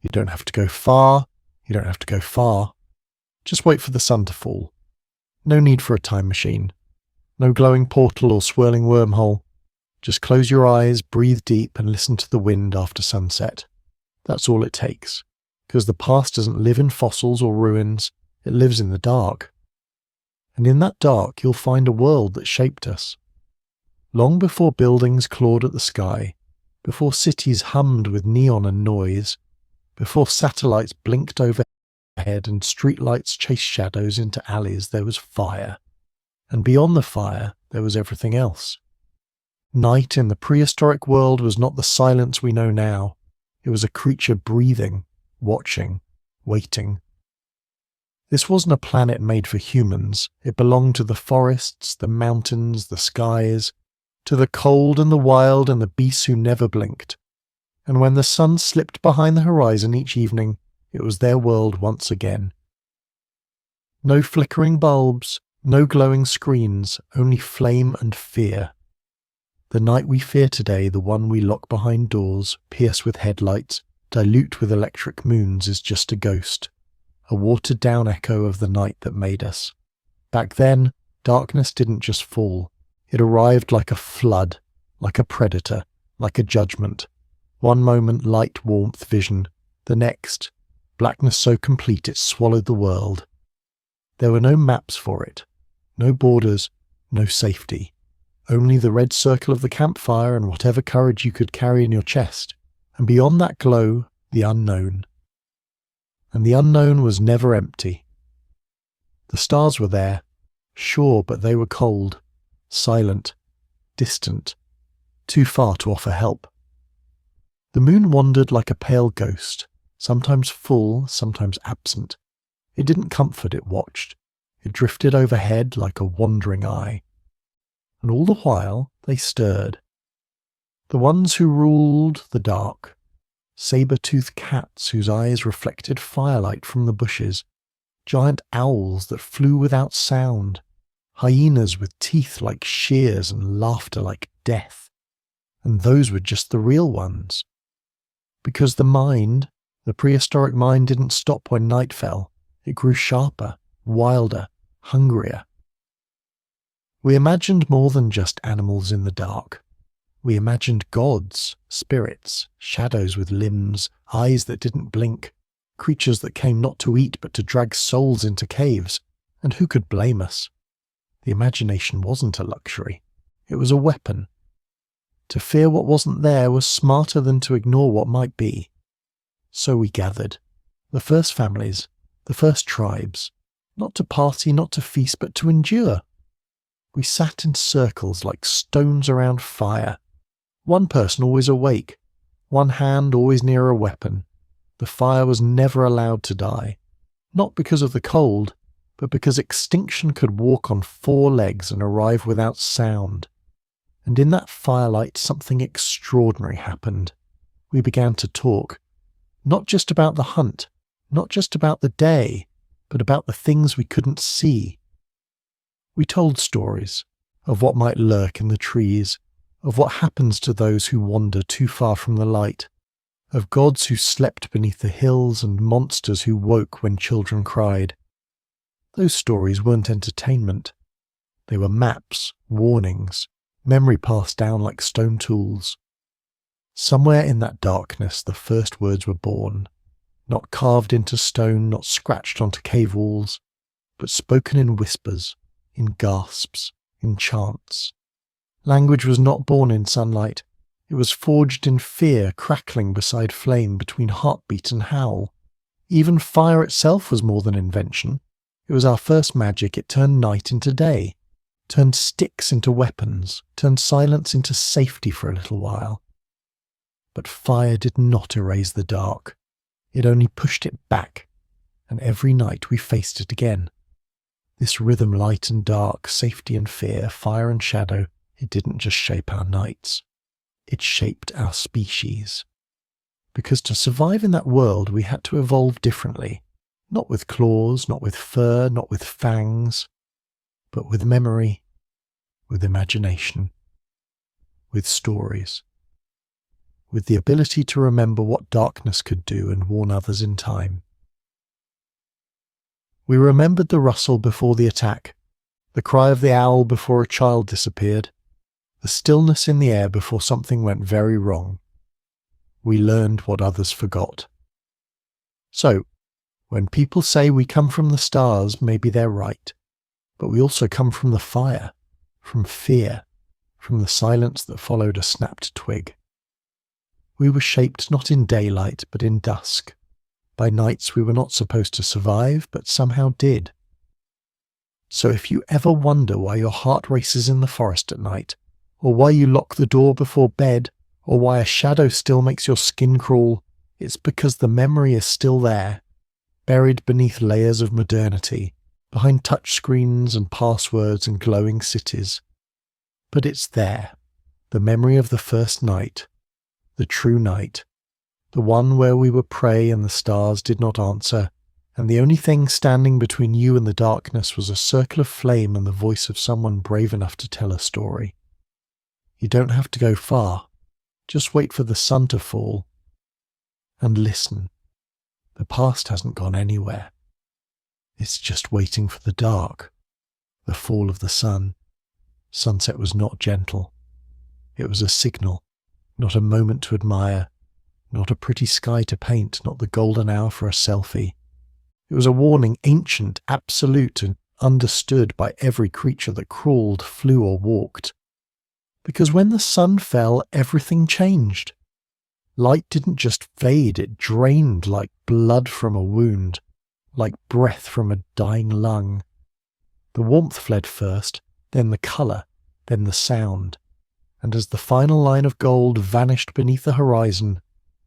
You don't have to go far. You don't have to go far. Just wait for the sun to fall. No need for a time machine. No glowing portal or swirling wormhole. Just close your eyes, breathe deep, and listen to the wind after sunset. That's all it takes. Because the past doesn't live in fossils or ruins. It lives in the dark. And in that dark, you'll find a world that shaped us. Long before buildings clawed at the sky, before cities hummed with neon and noise, before satellites blinked overhead and streetlights chased shadows into alleys, there was fire. And beyond the fire, there was everything else. Night in the prehistoric world was not the silence we know now. It was a creature breathing, watching, waiting. This wasn't a planet made for humans. It belonged to the forests, the mountains, the skies, to the cold and the wild and the beasts who never blinked. And when the sun slipped behind the horizon each evening, it was their world once again. No flickering bulbs, no glowing screens, only flame and fear. The night we fear today, the one we lock behind doors, pierce with headlights, dilute with electric moons, is just a ghost. A watered-down echo of the night that made us. Back then, darkness didn't just fall. It arrived like a flood, like a predator, like a judgment. One moment light, warmth, vision. The next, blackness so complete it swallowed the world. There were no maps for it. No borders, no safety. Only the red circle of the campfire and whatever courage you could carry in your chest. And beyond that glow, the unknown. And the unknown was never empty. The stars were there, sure, but they were cold, silent, distant, too far to offer help. The moon wandered like a pale ghost, sometimes full, sometimes absent. It didn't comfort, it watched. It drifted overhead like a wandering eye. And all the while they stirred. The ones who ruled the dark. Saber-toothed cats whose eyes reflected firelight from the bushes, giant owls that flew without sound, hyenas with teeth like shears and laughter like death. And those were just the real ones. Because the mind, the prehistoric mind, didn't stop when night fell. It grew sharper, wilder, hungrier. We imagined more than just animals in the dark. We imagined gods, spirits, shadows with limbs, eyes that didn't blink, creatures that came not to eat but to drag souls into caves. And who could blame us? The imagination wasn't a luxury. It was a weapon. To fear what wasn't there was smarter than to ignore what might be. So we gathered. The first families, the first tribes. Not to party, not to feast, but to endure. We sat in circles like stones around fire. One person always awake, one hand always near a weapon. The fire was never allowed to die, not because of the cold, but because extinction could walk on 4 legs and arrive without sound. And in that firelight something extraordinary happened. We began to talk, not just about the hunt, not just about the day, but about the things we couldn't see. We told stories of what might lurk in the trees, of what happens to those who wander too far from the light, of gods who slept beneath the hills and monsters who woke when children cried. Those stories weren't entertainment. They were maps, warnings, memory passed down like stone tools. Somewhere in that darkness the first words were born, not carved into stone, not scratched onto cave walls, but spoken in whispers, in gasps, in chants. Language was not born in sunlight. It was forged in fear, crackling beside flame between heartbeat and howl. Even fire itself was more than invention. It was our first magic. It turned night into day, turned sticks into weapons, turned silence into safety for a little while. But fire did not erase the dark. It only pushed it back, and every night we faced it again. This rhythm, light and dark, safety and fear, fire and shadow, it didn't just shape our nights. It shaped our species. Because to survive in that world, we had to evolve differently. Not with claws, not with fur, not with fangs, but with memory, with imagination, with stories, with the ability to remember what darkness could do and warn others in time. We remembered the rustle before the attack, the cry of the owl before a child disappeared, the stillness in the air before something went very wrong. We learned what others forgot. So, when people say we come from the stars, maybe they're right, but we also come from the fire, from fear, from the silence that followed a snapped twig. We were shaped not in daylight, but in dusk, by nights we were not supposed to survive, but somehow did. So if you ever wonder why your heart races in the forest at night, or why you lock the door before bed, or why a shadow still makes your skin crawl, it's because the memory is still there, buried beneath layers of modernity, behind touchscreens and passwords and glowing cities. But it's there, the memory of the first night, the true night, the one where we were prey and the stars did not answer, and the only thing standing between you and the darkness was a circle of flame and the voice of someone brave enough to tell a story. You don't have to go far, just wait for the sun to fall. And listen, the past hasn't gone anywhere. It's just waiting for the dark, the fall of the sun. Sunset was not gentle. It was a signal, not a moment to admire, not a pretty sky to paint, not the golden hour for a selfie. It was a warning, ancient, absolute, and understood by every creature that crawled, flew, or walked. Because when the sun fell, everything changed. Light didn't just fade, it drained like blood from a wound, like breath from a dying lung. The warmth fled first, then the colour, then the sound, and as the final line of gold vanished beneath the horizon,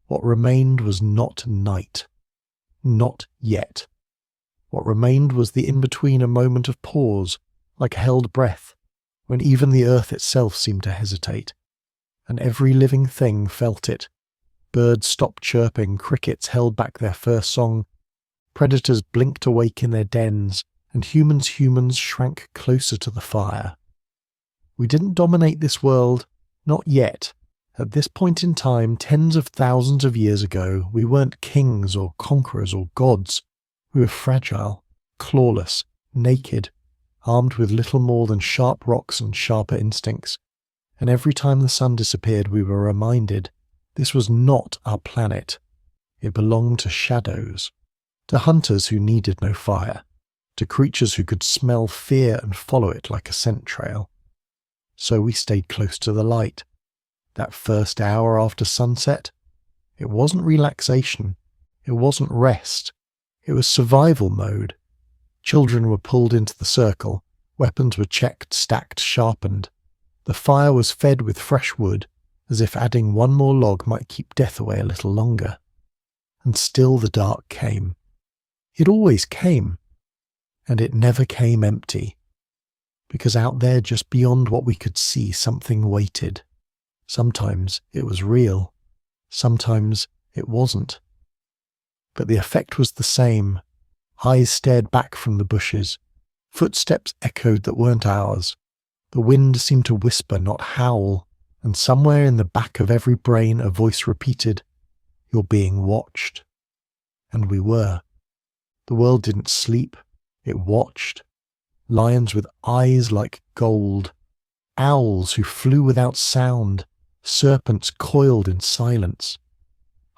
what remained was not night. Not yet. What remained was the in-between, a moment of pause, like a held breath, when even the earth itself seemed to hesitate, and every living thing felt it. Birds stopped chirping, crickets held back their first song, predators blinked awake in their dens, and humans shrank closer to the fire. We didn't dominate this world, not yet. At this point in time, tens of thousands of years ago, we weren't kings or conquerors or gods. We were fragile, clawless, naked, armed with little more than sharp rocks and sharper instincts. And every time the sun disappeared, we were reminded this was not our planet. It belonged to shadows, to hunters who needed no fire, to creatures who could smell fear and follow it like a scent trail. So we stayed close to the light. That first hour after sunset, it wasn't relaxation, it wasn't rest, it was survival mode. Children were pulled into the circle, weapons were checked, stacked, sharpened. The fire was fed with fresh wood, as if adding one more log might keep death away a little longer. And still the dark came. It always came. And it never came empty. Because out there, just beyond what we could see, something waited. Sometimes it was real. Sometimes it wasn't. But the effect was the same. Eyes stared back from the bushes. Footsteps echoed that weren't ours. The wind seemed to whisper, not howl. And somewhere in the back of every brain a voice repeated, "You're being watched." And we were. The world didn't sleep. It watched. Lions with eyes like gold. Owls who flew without sound. Serpents coiled in silence.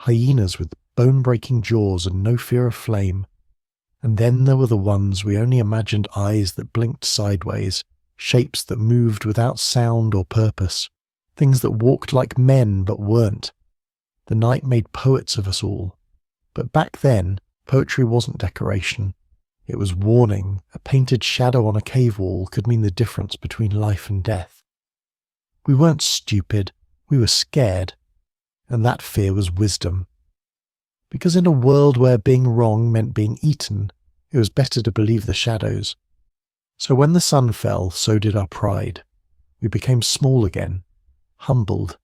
Hyenas with bone-breaking jaws and no fear of flame. And then there were the ones we only imagined, eyes that blinked sideways, shapes that moved without sound or purpose, things that walked like men but weren't. The night made poets of us all. But back then, poetry wasn't decoration. It was warning. A painted shadow on a cave wall could mean the difference between life and death. We weren't stupid. We were scared. And that fear was wisdom. Because in a world where being wrong meant being eaten, it was better to believe the shadows. So when the sun fell, so did our pride. We became small again, humbled,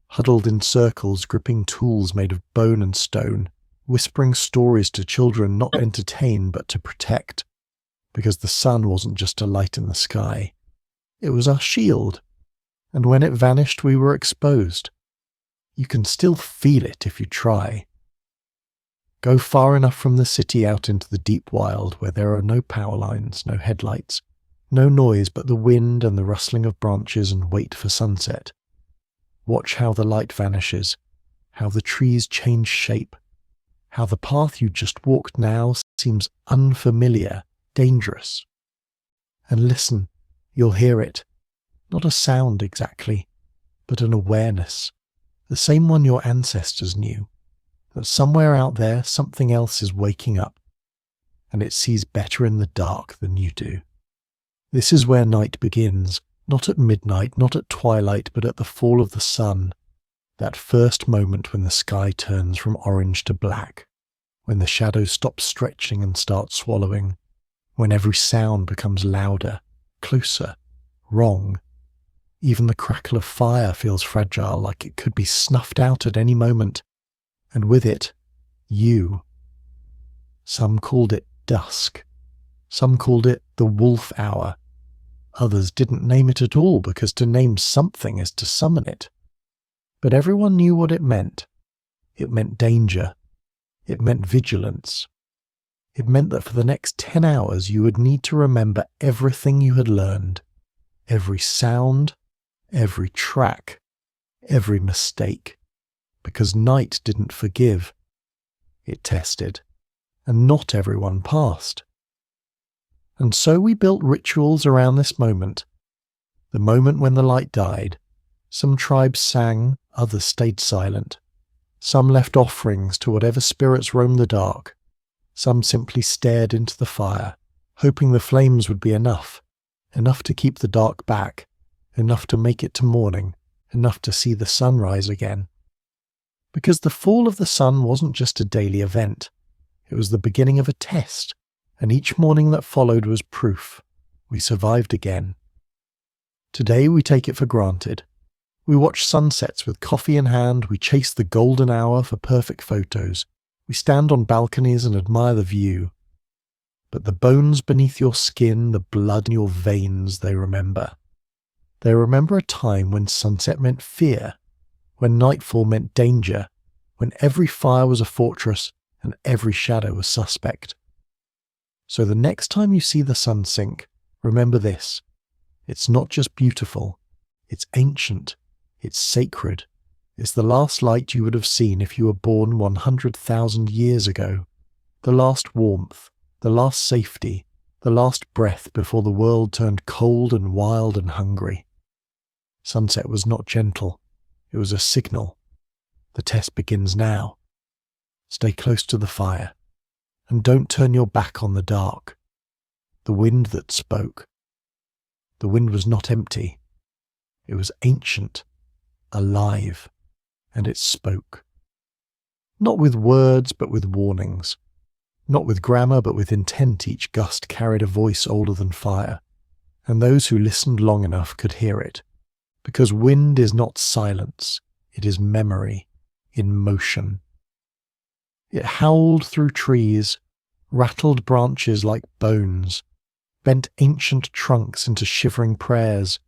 huddled in circles, gripping tools made of bone and stone, whispering stories to children not to entertain but to protect. Because the sun wasn't just a light in the sky. It was our shield. And when it vanished, we were exposed. You can still feel it if you try. Go far enough from the city out into the deep wild where there are no power lines, no headlights, no noise but the wind and the rustling of branches, and wait for sunset. Watch how the light vanishes, how the trees change shape, how the path you just walked now seems unfamiliar, dangerous. And listen, you'll hear it. Not a sound exactly, but an awareness, the same one your ancestors knew, that somewhere out there something else is waking up, and it sees better in the dark than you do. This is where night begins, not at midnight, not at twilight, but at the fall of the sun, that first moment when the sky turns from orange to black, when the shadows stop stretching and start swallowing, when every sound becomes louder, closer, wrong. Even the crackle of fire feels fragile, like it could be snuffed out at any moment, and with it, you. Some called it dusk. Some called it the wolf hour. Others didn't name it at all, because to name something is to summon it. But everyone knew what it meant. It meant danger. It meant vigilance. It meant that for the next 10 hours you would need to remember everything you had learned. Every sound, every track, every mistake. Because night didn't forgive. It tested. And not everyone passed. And so we built rituals around this moment. The moment when the light died. Some tribes sang, others stayed silent. Some left offerings to whatever spirits roamed the dark. Some simply stared into the fire, hoping the flames would be enough to keep the dark back, enough to make it to morning, enough to see the sun rise again. Because the fall of the sun wasn't just a daily event. It was the beginning of a test, and each morning that followed was proof. We survived again. Today we take it for granted. We watch sunsets with coffee in hand, we chase the golden hour for perfect photos, we stand on balconies and admire the view. But the bones beneath your skin, the blood in your veins, they remember. They remember a time when sunset meant fear, when nightfall meant danger, when every fire was a fortress and every shadow was suspect. So the next time you see the sun sink, remember this. It's not just beautiful, it's ancient, it's sacred. It's the last light you would have seen if you were born 100,000 years ago. The last warmth, the last safety, the last breath before the world turned cold and wild and hungry. Sunset was not gentle. It was a signal. The test begins now. Stay close to the fire, and don't turn your back on the dark. The wind that spoke. The wind was not empty. It was ancient, alive, and it spoke. Not with words, but with warnings. Not with grammar, but with intent. Each gust carried a voice older than fire, and those who listened long enough could hear it. Because wind is not silence, it is memory in motion. It howled through trees, rattled branches like bones, bent ancient trunks into shivering prayers.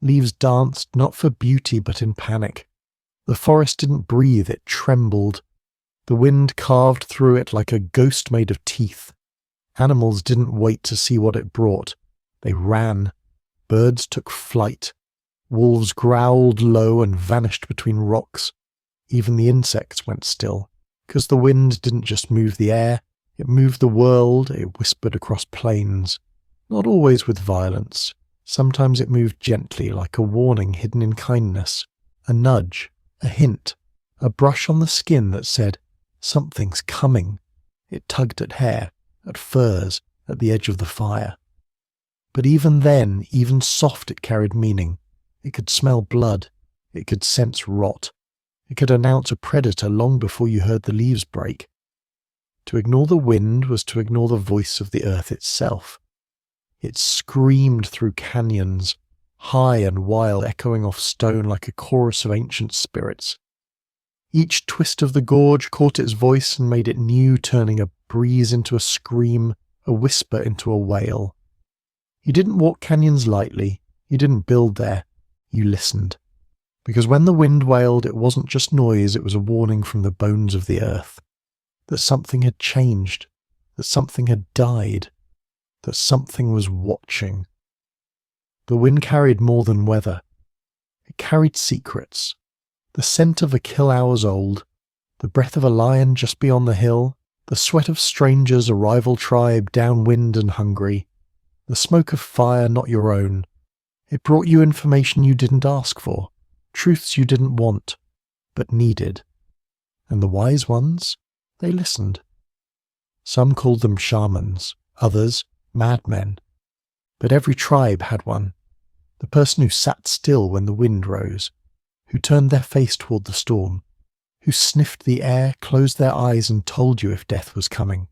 Leaves danced not for beauty but in panic. The forest didn't breathe, it trembled. The wind carved through it like a ghost made of teeth. Animals didn't wait to see what it brought. They ran. Birds took flight. Wolves growled low and vanished between rocks. Even the insects went still, because the wind didn't just move the air, it moved the world, it whispered across plains. Not always with violence. Sometimes it moved gently, like a warning hidden in kindness, a nudge, a hint, a brush on the skin that said, "Something's coming." It tugged at hair, at furs, at the edge of the fire. But even then, even soft, it carried meaning. It could smell blood. It could sense rot. It could announce a predator long before you heard the leaves break. To ignore the wind was to ignore the voice of the earth itself. It screamed through canyons, high and wild, echoing off stone like a chorus of ancient spirits. Each twist of the gorge caught its voice and made it new, turning a breeze into a scream, a whisper into a wail. You didn't walk canyons lightly. You didn't build there. You listened. Because when the wind wailed, it wasn't just noise, it was a warning from the bones of the earth. That something had changed, that something had died, that something was watching. The wind carried more than weather. It carried secrets. The scent of a kill hours old, the breath of a lion just beyond the hill, the sweat of strangers, a rival tribe, downwind and hungry, the smoke of fire not your own. It brought you information you didn't ask for, truths you didn't want, but needed. And the wise ones, they listened. Some called them shamans, others madmen. But every tribe had one. The person who sat still when the wind rose, who turned their face toward the storm, who sniffed the air, closed their eyes and told you if death was coming.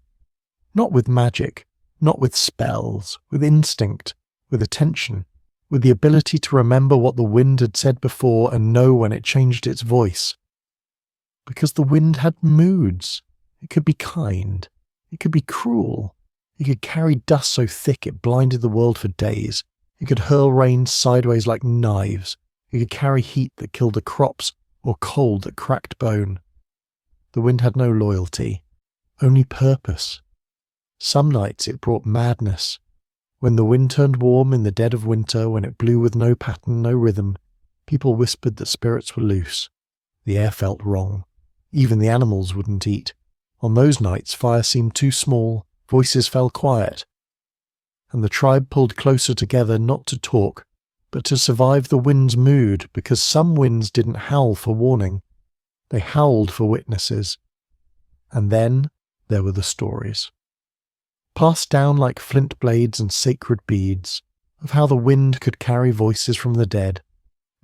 Not with magic, not with spells, with instinct, with attention, with the ability to remember what the wind had said before and know when it changed its voice. Because the wind had moods. It could be kind. It could be cruel. It could carry dust so thick it blinded the world for days. It could hurl rain sideways like knives. It could carry heat that killed the crops or cold that cracked bone. The wind had no loyalty, only purpose. Some nights it brought madness. When the wind turned warm in the dead of winter, when it blew with no pattern, no rhythm, people whispered that spirits were loose. The air felt wrong. Even the animals wouldn't eat. On those nights, fire seemed too small, voices fell quiet. And the tribe pulled closer together not to talk, but to survive the wind's mood, because some winds didn't howl for warning. They howled for witnesses. And then there were the stories. Passed down like flint blades and sacred beads, of how the wind could carry voices from the dead,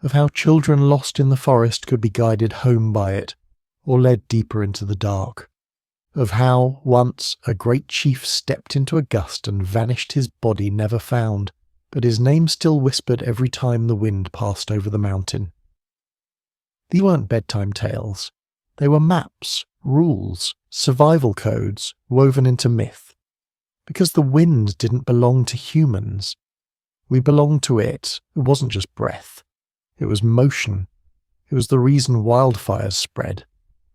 of how children lost in the forest could be guided home by it, or led deeper into the dark, of how, once, a great chief stepped into a gust and vanished, his body never found, but his name still whispered every time the wind passed over the mountain. These weren't bedtime tales. They were maps, rules, survival codes woven into myth. Because the wind didn't belong to humans. We belonged to it. It wasn't just breath. It was motion. It was the reason wildfires spread.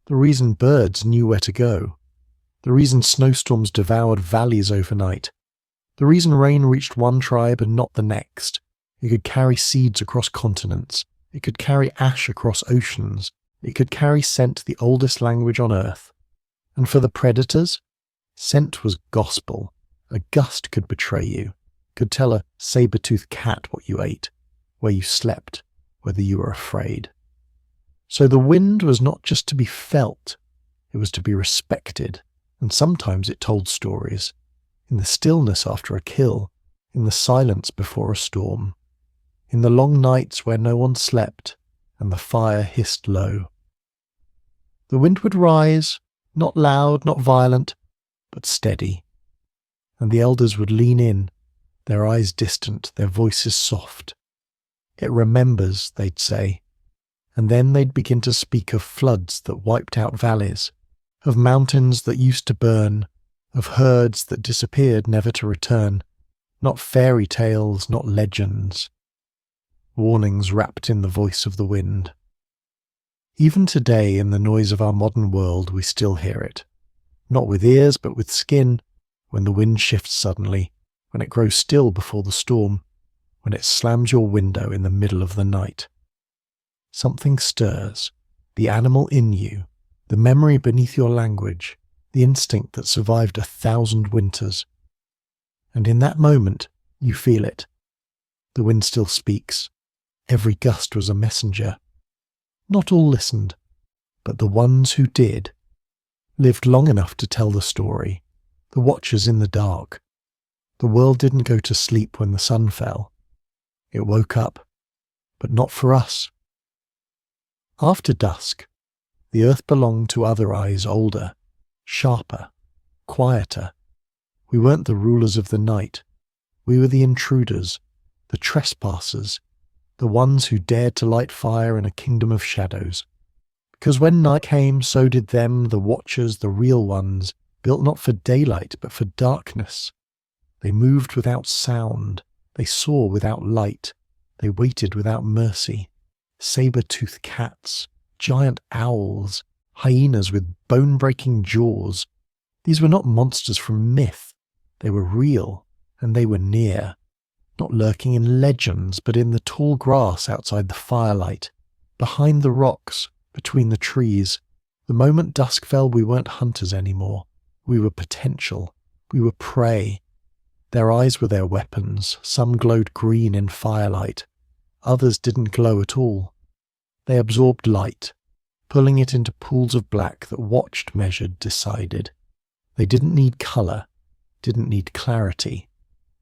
The reason birds knew where to go. The reason snowstorms devoured valleys overnight. The reason rain reached one tribe and not the next. It could carry seeds across continents. It could carry ash across oceans. It could carry scent, the oldest language on earth. And for the predators, scent was gospel. A gust could betray you, could tell a saber-toothed cat what you ate, where you slept, whether you were afraid. So the wind was not just to be felt, it was to be respected, and sometimes it told stories. In the stillness after a kill, in the silence before a storm, in the long nights where no one slept and the fire hissed low. The wind would rise, not loud, not violent, but steady, and the elders would lean in, their eyes distant, their voices soft. It remembers, they'd say, and then they'd begin to speak of floods that wiped out valleys, of mountains that used to burn, of herds that disappeared never to return, not fairy tales, not legends. Warnings wrapped in the voice of the wind. Even today, in the noise of our modern world, we still hear it. Not with ears, but with skin, when the wind shifts suddenly, when it grows still before the storm, when it slams your window in the middle of the night. Something stirs, the animal in you, the memory beneath your language, the instinct that survived 1,000 winters. And in that moment, you feel it. The wind still speaks. Every gust was a messenger. Not all listened, but the ones who did lived long enough to tell the story, the watchers in the dark. The world didn't go to sleep when the sun fell. It woke up, but not for us. After dusk, the earth belonged to other eyes older, sharper, quieter. We weren't the rulers of the night. We were the intruders, the trespassers, the ones who dared to light fire in a kingdom of shadows. Because when night came, so did them, the watchers, the real ones, built not for daylight, but for darkness. They moved without sound. They saw without light. They waited without mercy. saber-toothed cats, giant owls, hyenas with bone-breaking jaws. These were not monsters from myth. They were real, and they were near. Not lurking in legends, but in the tall grass outside the firelight, behind the rocks, between the trees. The moment dusk fell, we weren't hunters anymore. We were potential. We were prey. Their eyes were their weapons. Some glowed green in firelight. Others didn't glow at all. They absorbed light, pulling it into pools of black that watched, measured, decided. They didn't need colour, didn't need clarity.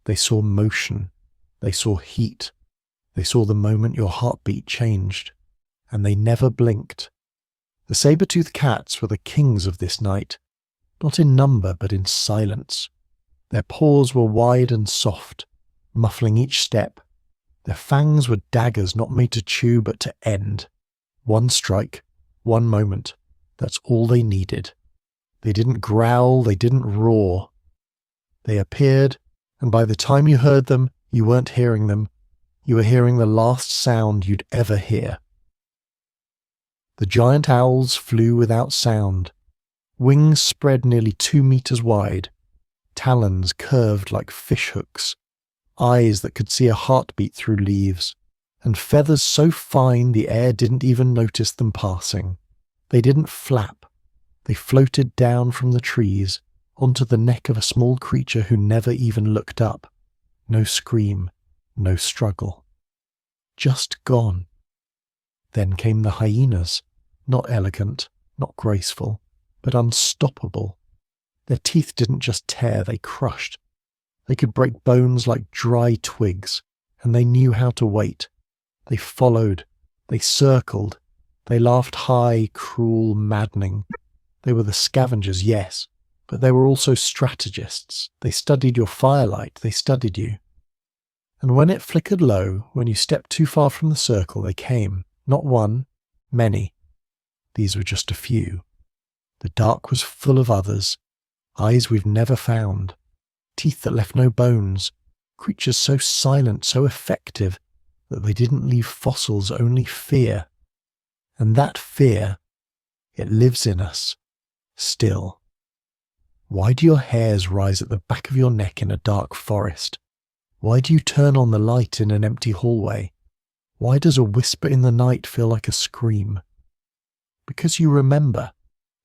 They saw motion. They saw heat. They saw the moment your heartbeat changed. And they never blinked. The saber-toothed cats were the kings of this night, not in number but in silence. Their paws were wide and soft, muffling each step. Their fangs were daggers not made to chew but to end. One strike, one moment, that's all they needed. They didn't growl, they didn't roar. They appeared, and by the time you heard them, you weren't hearing them. You were hearing the last sound you'd ever hear. The giant owls flew without sound. Wings spread nearly 2 meters wide. Talons curved like fishhooks. Eyes that could see a heartbeat through leaves. And feathers so fine the air didn't even notice them passing. They didn't flap. They floated down from the trees onto the neck of a small creature who never even looked up. No scream, no struggle. Just gone. Then came the hyenas, not elegant, not graceful, but unstoppable. Their teeth didn't just tear, they crushed. They could break bones like dry twigs, and they knew how to wait. They followed, they circled, they laughed high, cruel, maddening. They were the scavengers, yes, but they were also strategists. They studied your firelight, they studied you. And when it flickered low, when you stepped too far from the circle, they came. Not one, many. These were just a few. The dark was full of others, eyes we've never found, teeth that left no bones, creatures so silent, so effective, that they didn't leave fossils, only fear. And that fear, it lives in us, still. Why do your hairs rise at the back of your neck in a dark forest? Why do you turn on the light in an empty hallway? Why does a whisper in the night feel like a scream? Because you remember,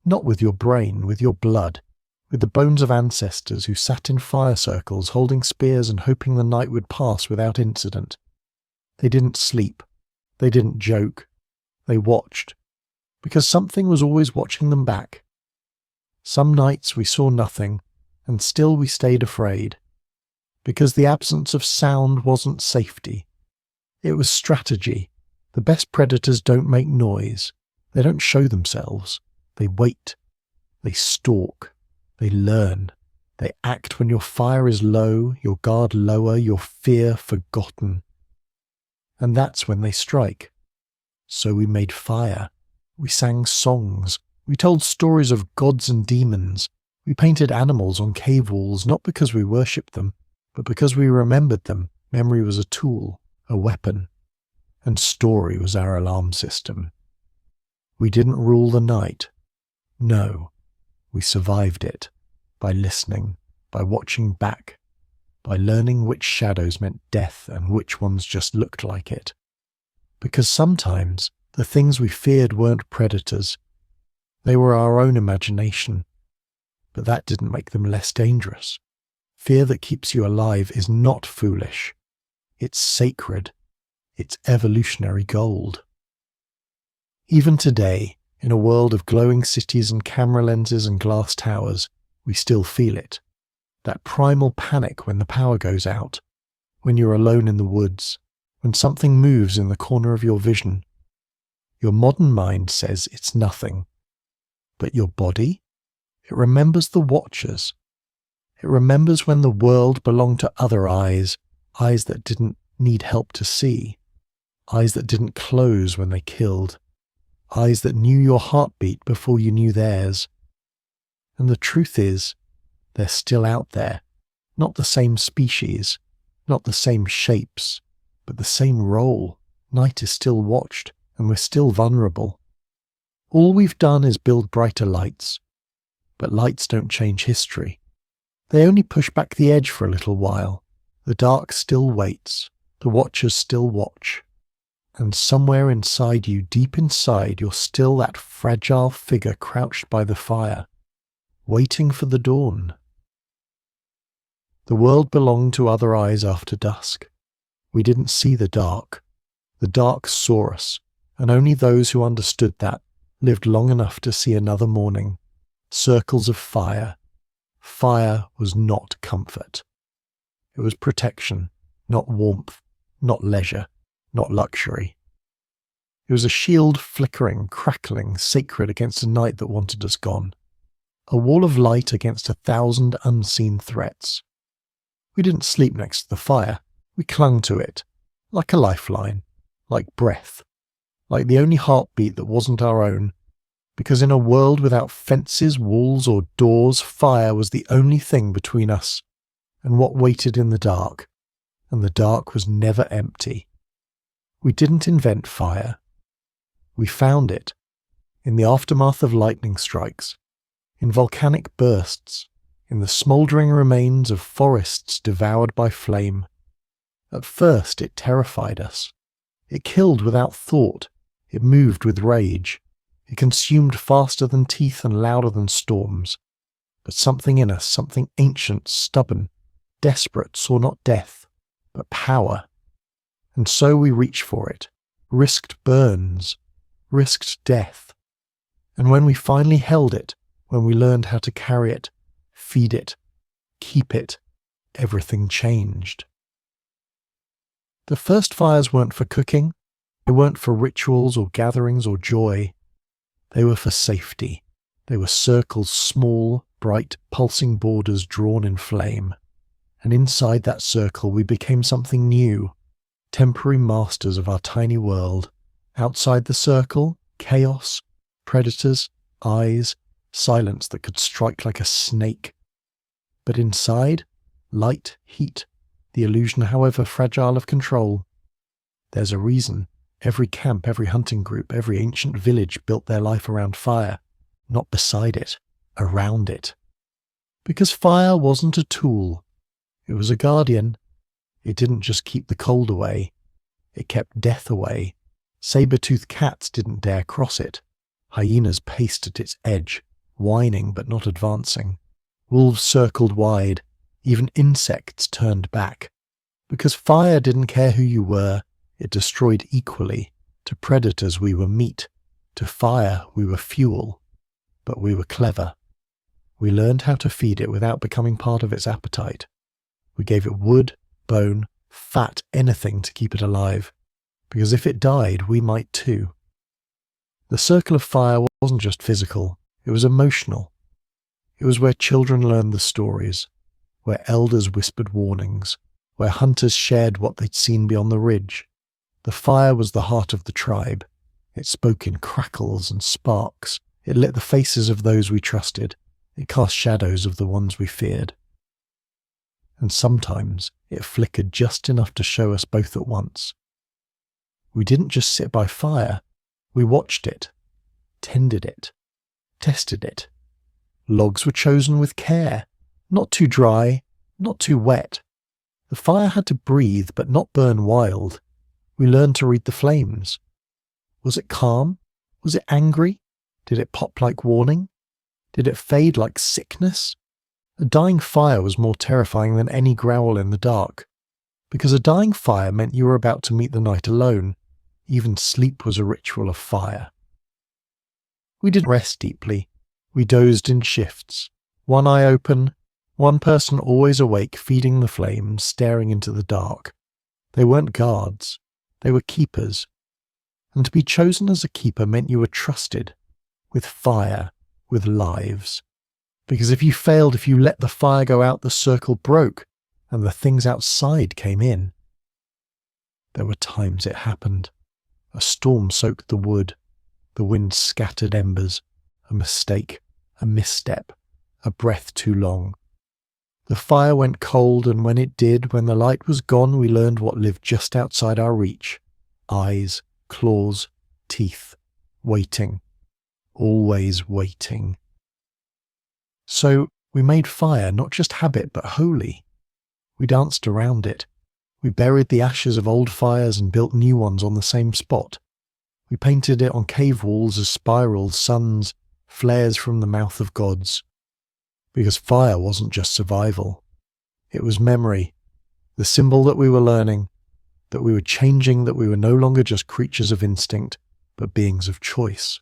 not with your brain, with your blood, with the bones of ancestors who sat in fire circles holding spears and hoping the night would pass without incident. They didn't sleep. They didn't joke. They watched, because something was always watching them back. Some nights we saw nothing, and still we stayed afraid, because the absence of sound wasn't safety. It was strategy. The best predators don't make noise. They don't show themselves. They wait. They stalk. They learn. They act when your fire is low, your guard lower, your fear forgotten. And that's when they strike. So we made fire. We sang songs. We told stories of gods and demons. We painted animals on cave walls, not because we worshipped them, but because we remembered them. Memory was a tool, a weapon, and story was our alarm system. We didn't rule the night. No, we survived it by listening, by watching back, by learning which shadows meant death and which ones just looked like it. Because sometimes the things we feared weren't predators. They were our own imagination, but that didn't make them less dangerous. Fear that keeps you alive is not foolish. It's sacred. It's evolutionary gold. Even today, in a world of glowing cities and camera lenses and glass towers, we still feel it. That primal panic when the power goes out, when you're alone in the woods, when something moves in the corner of your vision. Your modern mind says it's nothing. But your body? It remembers the watchers. It remembers when the world belonged to other eyes, eyes that didn't need help to see, eyes that didn't close when they killed, eyes that knew your heartbeat before you knew theirs. And the truth is, they're still out there, not the same species, not the same shapes, but the same role. Night is still watched, and we're still vulnerable. All we've done is build brighter lights, but lights don't change history. They only push back the edge for a little while. The dark still waits, the watchers still watch, and somewhere inside you, deep inside, you're still that fragile figure crouched by the fire, waiting for the dawn. The world belonged to other eyes after dusk. We didn't see the dark. The dark saw us, and only those who understood that lived long enough to see another morning. Circles of fire. Fire was not comfort. It was protection, not warmth, not leisure, not luxury. It was a shield flickering, crackling, sacred against a night that wanted us gone. A wall of light against 1,000 unseen threats. We didn't sleep next to the fire. We clung to it, like a lifeline, like breath, like the only heartbeat that wasn't our own, because in a world without fences, walls, or doors, fire was the only thing between us and what waited in the dark, and the dark was never empty. We didn't invent fire. We found it, in the aftermath of lightning strikes, in volcanic bursts, in the smouldering remains of forests devoured by flame. At first it terrified us. It killed without thought. It moved with rage. It consumed faster than teeth and louder than storms. But something in us, something ancient, stubborn, desperate, saw not death, but power. And so we reached for it, risked burns, risked death. And when we finally held it, when we learned how to carry it, feed it, keep it, everything changed. The first fires weren't for cooking. They weren't for rituals or gatherings or joy. They were for safety. They were circles, small, bright, pulsing borders drawn in flame. And inside that circle we became something new, temporary masters of our tiny world. Outside the circle, chaos, predators, eyes, silence that could strike like a snake. But inside, light, heat, the illusion, however fragile, of control. There's a reason every camp, every hunting group, every ancient village built their life around fire, not beside it, around it. Because fire wasn't a tool. It was a guardian. It didn't just keep the cold away. It kept death away. Saber-toothed cats didn't dare cross it. Hyenas paced at its edge, whining but not advancing. Wolves circled wide. Even insects turned back. Because fire didn't care who you were, it destroyed equally. To predators we were meat. To fire we were fuel. But we were clever. We learned how to feed it without becoming part of its appetite. We gave it wood, bone, fat, anything to keep it alive. Because if it died, we might too. The circle of fire wasn't just physical, it was emotional. It was where children learned the stories, where elders whispered warnings, where hunters shared what they'd seen beyond the ridge. The fire was the heart of the tribe. It spoke in crackles and sparks. It lit the faces of those we trusted. It cast shadows of the ones we feared. And sometimes it flickered just enough to show us both at once. We didn't just sit by fire. We watched it, tended it, tested it. Logs were chosen with care, not too dry, not too wet. The fire had to breathe but not burn wild. We learned to read the flames. Was it calm? Was it angry? Did it pop like warning? Did it fade like sickness? A dying fire was more terrifying than any growl in the dark, because a dying fire meant you were about to meet the night alone. Even sleep was a ritual of fire. We didn't rest deeply. We dozed in shifts, one eye open, one person always awake, feeding the flames, staring into the dark. They weren't guards. They were keepers. And to be chosen as a keeper meant you were trusted, with fire, with lives. Because if you failed, if you let the fire go out, the circle broke, and the things outside came in. There were times it happened. A storm soaked the wood. The wind scattered embers. A mistake, a misstep, a breath too long. The fire went cold, and when it did, when the light was gone, we learned what lived just outside our reach. Eyes, claws, teeth, waiting, always waiting. So we made fire not just habit but holy. We danced around it. We buried the ashes of old fires and built new ones on the same spot. We painted it on cave walls as spirals, suns, flares from the mouth of gods. Because fire wasn't just survival. It was memory, the symbol that we were learning, that we were changing, that we were no longer just creatures of instinct, but beings of choice.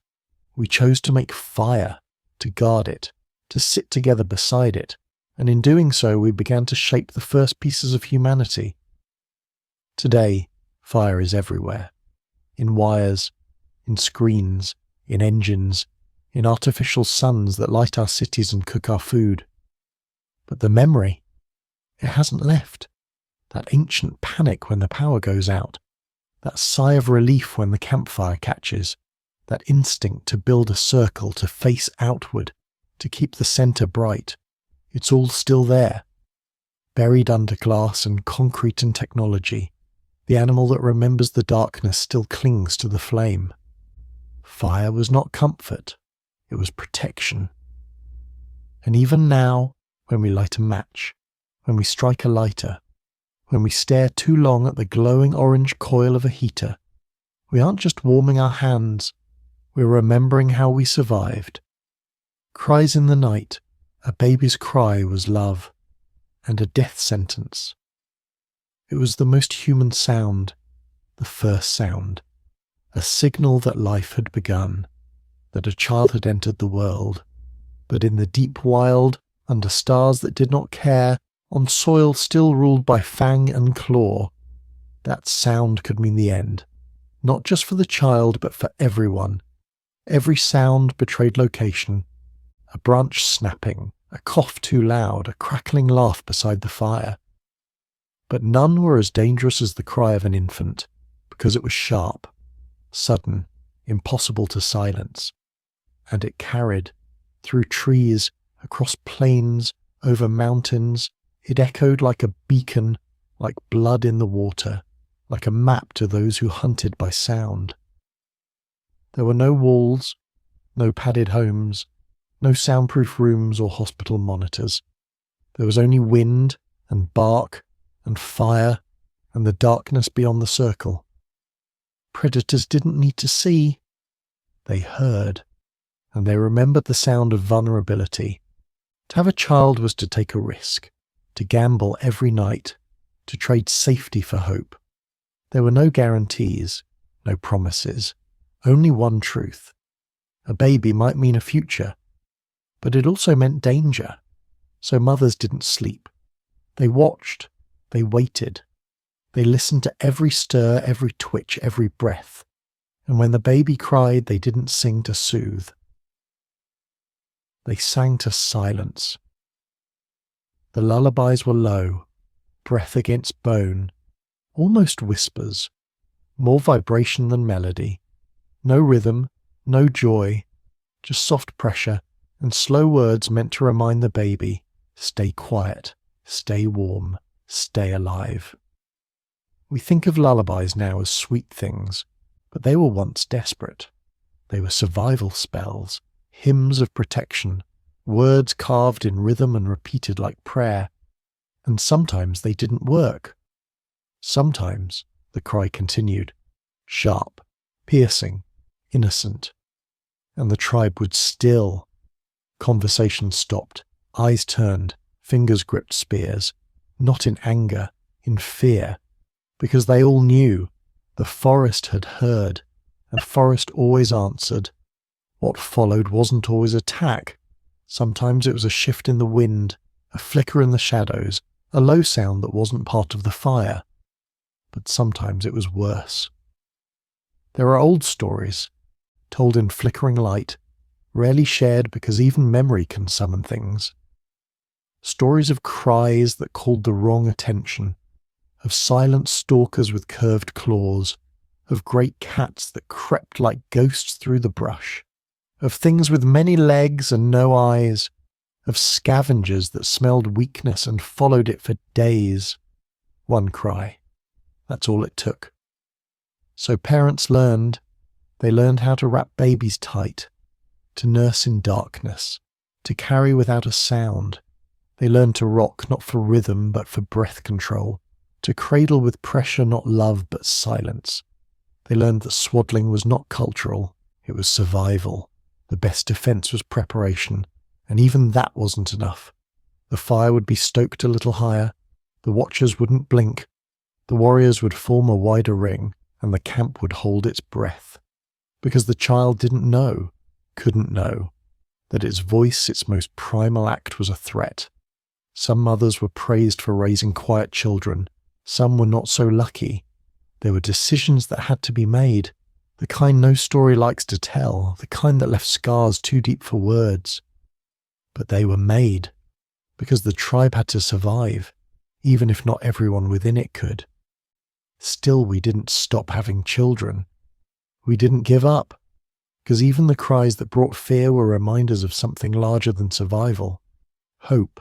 We chose to make fire, to guard it, to sit together beside it, and in doing so we began to shape the first pieces of humanity. Today, fire is everywhere. In wires, in screens, in engines, in artificial suns that light our cities and cook our food. But the memory, it hasn't left. That ancient panic when the power goes out, that sigh of relief when the campfire catches, that instinct to build a circle, to face outward, to keep the centre bright, it's all still there. Buried under glass and concrete and technology, the animal that remembers the darkness still clings to the flame. Fire was not comfort, it was protection. And even now, when we light a match, when we strike a lighter, when we stare too long at the glowing orange coil of a heater, we aren't just warming our hands, we're remembering how we survived. Cries in the night, a baby's cry was love, and a death sentence. It was the most human sound, the first sound, a signal that life had begun, that a child had entered the world. But in the deep wild, under stars that did not care, on soil still ruled by fang and claw, that sound could mean the end, not just for the child but for everyone. Every sound betrayed location, a branch snapping, a cough too loud, a crackling laugh beside the fire. But none were as dangerous as the cry of an infant, because it was sharp, sudden, impossible to silence, and it carried, through trees, across plains, over mountains, it echoed like a beacon, like blood in the water, like a map to those who hunted by sound. There were no walls, no padded homes, no soundproof rooms or hospital monitors. There was only wind and bark and fire and the darkness beyond the circle. Predators didn't need to see. They heard, and they remembered the sound of vulnerability. To have a child was to take a risk, to gamble every night, to trade safety for hope. There were no guarantees, no promises, only one truth. A baby might mean a future, but it also meant danger. So mothers didn't sleep. They watched, they waited. They listened to every stir, every twitch, every breath. And when the baby cried, they didn't sing to soothe. They sang to silence. The lullabies were low, breath against bone, almost whispers, more vibration than melody. No rhythm, no joy, just soft pressure and slow words meant to remind the baby, stay quiet, stay warm, stay alive. We think of lullabies now as sweet things, but they were once desperate. They were survival spells, hymns of protection, words carved in rhythm and repeated like prayer. And sometimes they didn't work. Sometimes, the cry continued, sharp, piercing, innocent. And the tribe would still. Conversation stopped, eyes turned, fingers gripped spears, not in anger, in fear, because they all knew the forest had heard, and the forest always answered. What followed wasn't always attack. Sometimes it was a shift in the wind, a flicker in the shadows, a low sound that wasn't part of the fire. But sometimes it was worse. There are old stories, told in flickering light, rarely shared because even memory can summon things. Stories of cries that called the wrong attention, of silent stalkers with curved claws, of great cats that crept like ghosts through the brush, of things with many legs and no eyes, of scavengers that smelled weakness and followed it for days. One cry. That's all it took. So parents learned, They learned how to wrap babies tight, to nurse in darkness, to carry without a sound. They learned to rock not for rhythm but for breath control, to cradle with pressure not love but silence. They learned that swaddling was not cultural, it was survival. The best defence was preparation, and even that wasn't enough. The fire would be stoked a little higher, the watchers wouldn't blink, the warriors would form a wider ring, and the camp would hold its breath. Because the child didn't know, couldn't know, that its voice, its most primal act, was a threat. Some mothers were praised for raising quiet children, some were not so lucky. There were decisions that had to be made, the kind no story likes to tell, the kind that left scars too deep for words. But they were made, because the tribe had to survive, even if not everyone within it could. Still, we didn't stop having children. We didn't give up, because even the cries that brought fear were reminders of something larger than survival. Hope.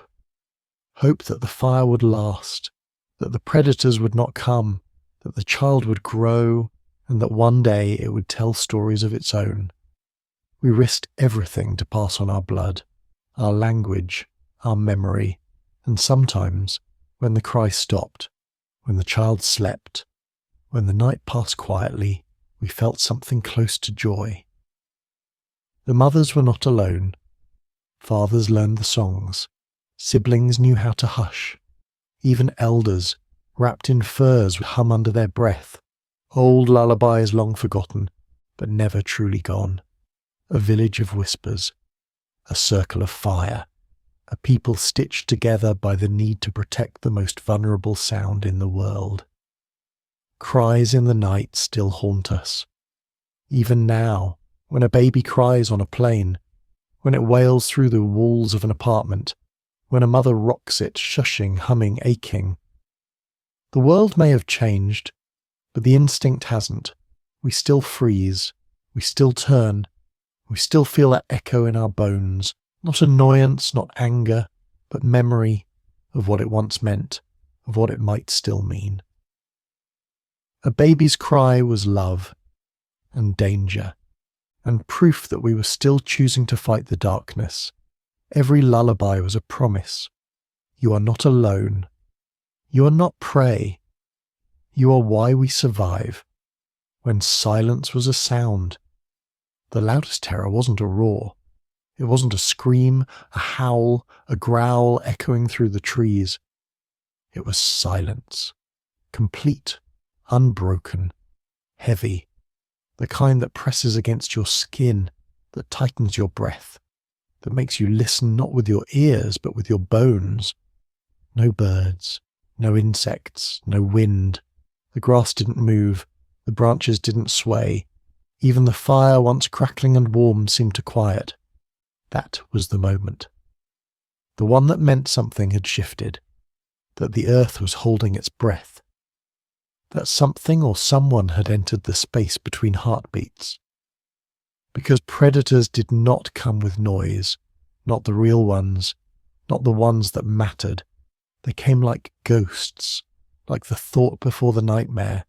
Hope that the fire would last, that the predators would not come, that the child would grow, and that one day it would tell stories of its own. We risked everything to pass on our blood, our language, our memory, and sometimes, when the cry stopped, when the child slept, when the night passed quietly, we felt something close to joy. The mothers were not alone. Fathers learned the songs. Siblings knew how to hush. Even elders, wrapped in furs, would hum under their breath. Old lullabies long forgotten, but never truly gone. A village of whispers. A circle of fire. A people stitched together by the need to protect the most vulnerable sound in the world. Cries in the night still haunt us. Even now, when a baby cries on a plane, when it wails through the walls of an apartment, when a mother rocks it, shushing, humming, aching. The world may have changed, but the instinct hasn't. We still freeze, we still turn, we still feel that echo in our bones, not annoyance, not anger, but memory of what it once meant, of what it might still mean. A baby's cry was love and danger, and proof that we were still choosing to fight the darkness. Every lullaby was a promise. You are not alone. You are not prey. You are why we survive. When silence was a sound. The loudest terror wasn't a roar. It wasn't a scream, a howl, a growl echoing through the trees. It was silence. Complete. Unbroken, heavy, the kind that presses against your skin, that tightens your breath, that makes you listen not with your ears but with your bones. No birds, no insects, no wind. The grass didn't move, the branches didn't sway. Even the fire, once crackling and warm, seemed to quiet. That was the moment. The one that meant something had shifted, that the earth was holding its breath. That something or someone had entered the space between heartbeats. Because predators did not come with noise, not the real ones, not the ones that mattered. They came like ghosts, like the thought before the nightmare.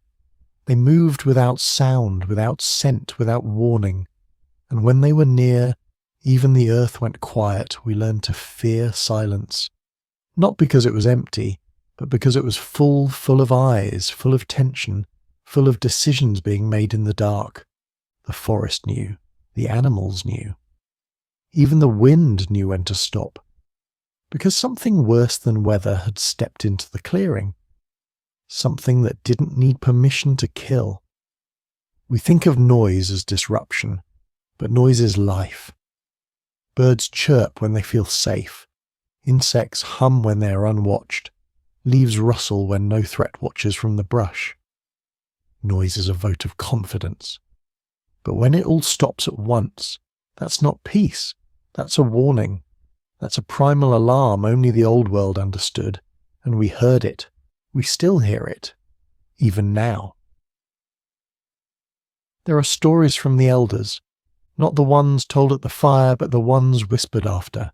They moved without sound, without scent, without warning. And when they were near, even the earth went quiet. We learned to fear silence. Not because it was empty, but because it was full of eyes, full of tension, full of decisions being made in the dark. The forest knew, the animals knew. Even the wind knew when to stop. Because something worse than weather had stepped into the clearing. Something that didn't need permission to kill. We think of noise as disruption, but noise is life. Birds chirp when they feel safe. Insects hum when they are unwatched. Leaves rustle when no threat watches from the brush. Noise is a vote of confidence. But when it all stops at once, that's not peace. That's a warning. That's a primal alarm only the old world understood. And we heard it. We still hear it. Even now. There are stories from the elders. Not the ones told at the fire, but the ones whispered after.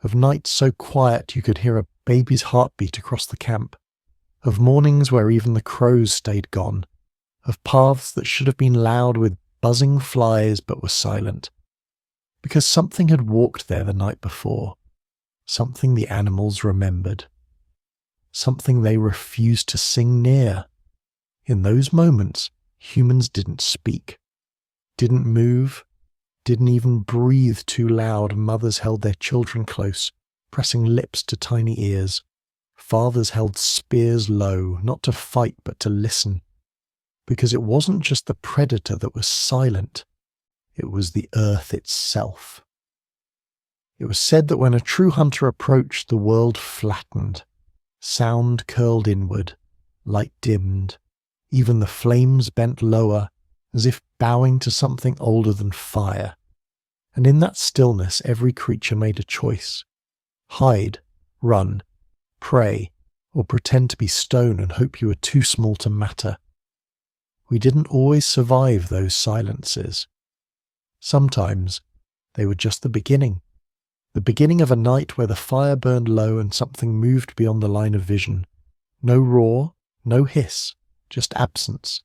Of nights so quiet you could hear a baby's heartbeat across the camp, of mornings where even the crows stayed gone, of paths that should have been loud with buzzing flies but were silent, because something had walked there the night before, something the animals remembered, something they refused to sing near. In those moments, humans didn't speak, didn't move, didn't even breathe too loud. Mothers held their children close, pressing lips to tiny ears. Fathers held spears low, not to fight but to listen, because it wasn't just the predator that was silent, it was the earth itself. It was said that when a true hunter approached, the world flattened, sound curled inward, light dimmed, even the flames bent lower, as if bowing to something older than fire. And in that stillness, every creature made a choice: hide, run, pray, or pretend to be stone and hope you were too small to matter. We didn't always survive those silences. Sometimes they were just the beginning of a night where the fire burned low and something moved beyond the line of vision. No roar, no hiss, just absence.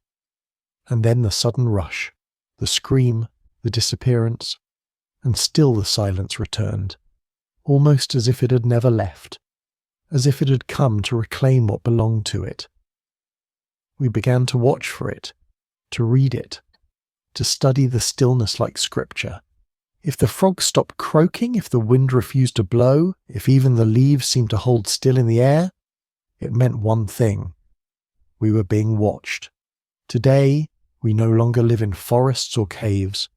And then the sudden rush, the scream, the disappearance, and still the silence returned, almost as if it had never left, as if it had come to reclaim what belonged to it. We began to watch for it, to read it, to study the stillness like scripture. If the frogs stopped croaking, if the wind refused to blow, if even the leaves seemed to hold still in the air, it meant one thing: we were being watched. Today, we no longer live in forests or caves.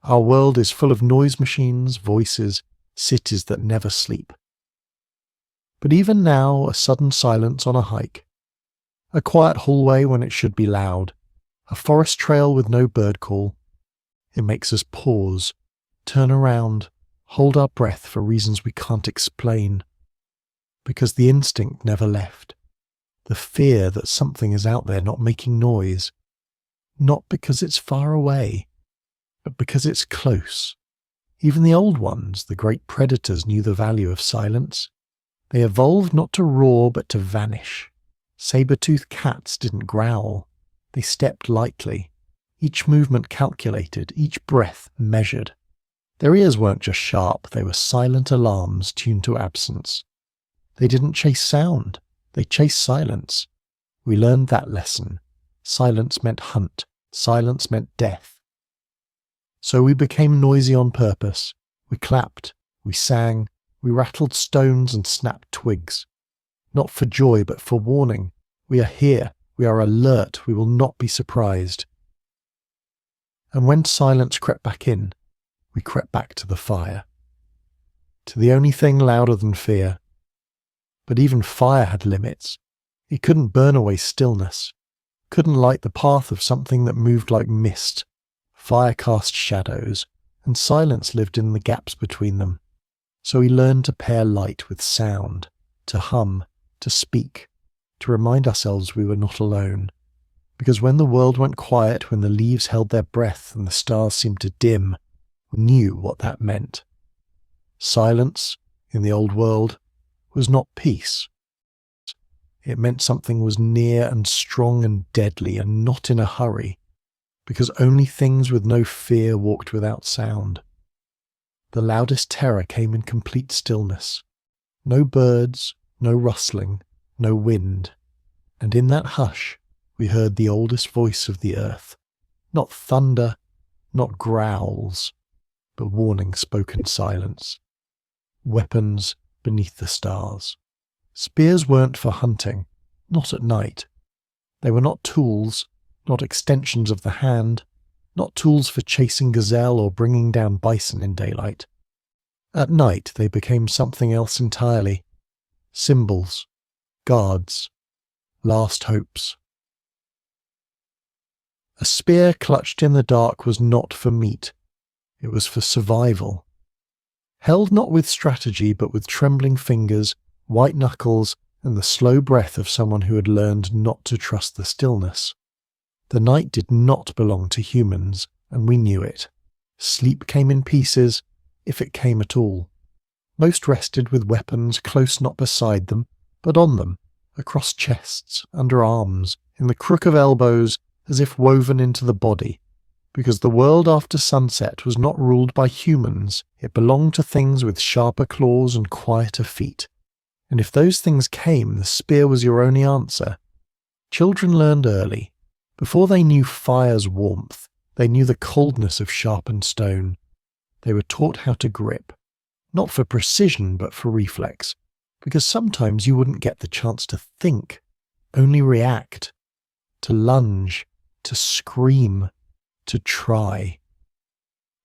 Our world is full of noise machines, voices, cities that never sleep. But even now, a sudden silence on a hike, a quiet hallway when it should be loud, a forest trail with no bird call, it makes us pause, turn around, hold our breath for reasons we can't explain. Because the instinct never left, the fear that something is out there not making noise, not because it's far away, but because it's close. Even the old ones, the great predators, knew the value of silence. They evolved not to roar but to vanish. Saber-toothed cats didn't growl. They stepped lightly, each movement calculated, each breath measured. Their ears weren't just sharp, they were silent alarms tuned to absence. They didn't chase sound, they chased silence. We learned that lesson. Silence meant hunt, silence meant death. So we became noisy on purpose. We clapped, we sang, we rattled stones and snapped twigs. Not for joy, but for warning. We are here, we are alert, we will not be surprised. And when silence crept back in, we crept back to the fire. To the only thing louder than fear. But even fire had limits. It couldn't burn away stillness, couldn't light the path of something that moved like mist. Fire cast shadows, and silence lived in the gaps between them. So we learned to pair light with sound, to hum, to speak, to remind ourselves we were not alone. Because when the world went quiet, when the leaves held their breath and the stars seemed to dim, we knew what that meant. Silence, in the old world, was not peace. It meant something was near and strong and deadly and not in a hurry, because only things with no fear walked without sound. The loudest terror came in complete stillness. No birds, no rustling, no wind. And in that hush, we heard the oldest voice of the earth. Not thunder, not growls, but warning spoken silence. Weapons beneath the stars. Spears weren't for hunting, not at night. They were not tools, not extensions of the hand, not tools for chasing gazelle or bringing down bison in daylight. At night they became something else entirely. Symbols, guards, last hopes. A spear clutched in the dark was not for meat. It was for survival. Held not with strategy but with trembling fingers, white knuckles, and the slow breath of someone who had learned not to trust the stillness. The night did not belong to humans, and we knew it. Sleep came in pieces, if it came at all. Most rested with weapons close not beside them, but on them, across chests, under arms, in the crook of elbows, as if woven into the body. Because the world after sunset was not ruled by humans, it belonged to things with sharper claws and quieter feet. And if those things came, the spear was your only answer. Children learned early. Before they knew fire's warmth, they knew the coldness of sharpened stone. They were taught how to grip, not for precision but for reflex, because sometimes you wouldn't get the chance to think, only react, to lunge, to scream, to try.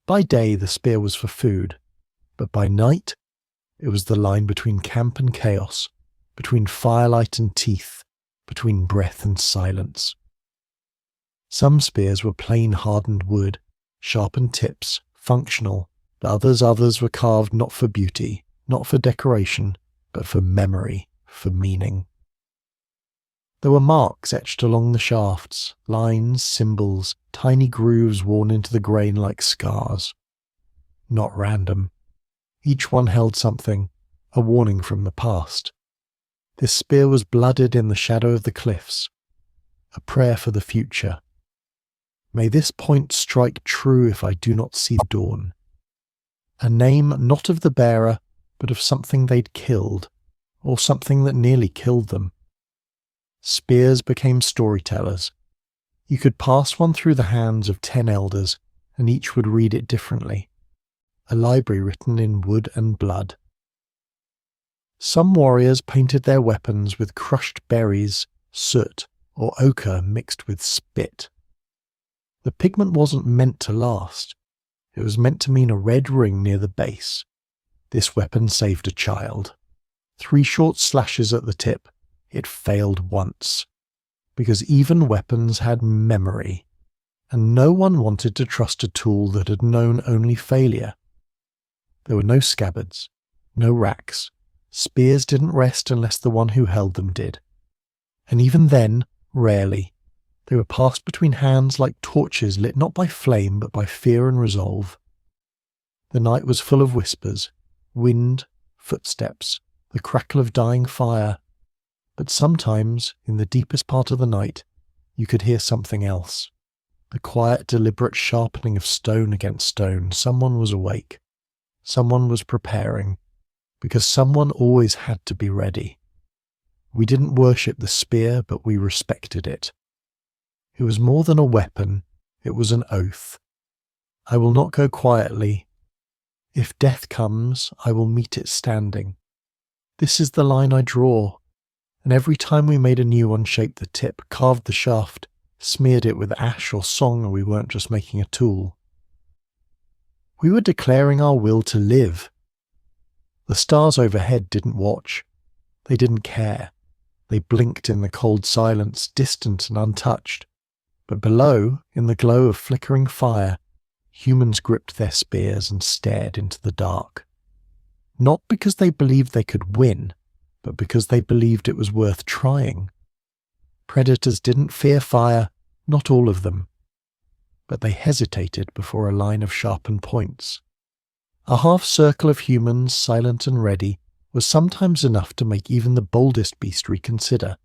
By day the spear was for food, but by night it was the line between camp and chaos, between firelight and teeth, between breath and silence. Some spears were plain hardened wood, sharpened tips, functional, but others were carved not for beauty, not for decoration, but for memory, for meaning. There were marks etched along the shafts, lines, symbols, tiny grooves worn into the grain like scars. Not random. Each one held something, a warning from the past. This spear was blooded in the shadow of the cliffs, a prayer for the future. May this point strike true if I do not see the dawn. A name not of the bearer, but of something they'd killed, or something that nearly killed them. Spears became storytellers. You could pass one through the hands of 10 elders, and each would read it differently. A library written in wood and blood. Some warriors painted their weapons with crushed berries, soot, or ochre mixed with spit. The pigment wasn't meant to last. It was meant to mean a red ring near the base. This weapon saved a child. 3 short slashes at the tip. It failed once. Because even weapons had memory, and no one wanted to trust a tool that had known only failure. There were no scabbards, no racks. Spears didn't rest unless the one who held them did. And even then, rarely. They were passed between hands like torches lit not by flame but by fear and resolve. The night was full of whispers, wind, footsteps, the crackle of dying fire. But sometimes, in the deepest part of the night, you could hear something else. The quiet, deliberate sharpening of stone against stone. Someone was awake. Someone was preparing. Because someone always had to be ready. We didn't worship the spear, but we respected it. It was more than a weapon, it was an oath. I will not go quietly. If death comes, I will meet it standing. This is the line I draw. And every time we made a new one, shaped the tip, carved the shaft, smeared it with ash or song, we weren't just making a tool. We were declaring our will to live. The stars overhead didn't watch. They didn't care. They blinked in the cold silence, distant and untouched. But below, in the glow of flickering fire, humans gripped their spears and stared into the dark. Not because they believed they could win, but because they believed it was worth trying. Predators didn't fear fire, not all of them. But they hesitated before a line of sharpened points. A half circle of humans, silent and ready, was sometimes enough to make even the boldest beast reconsider.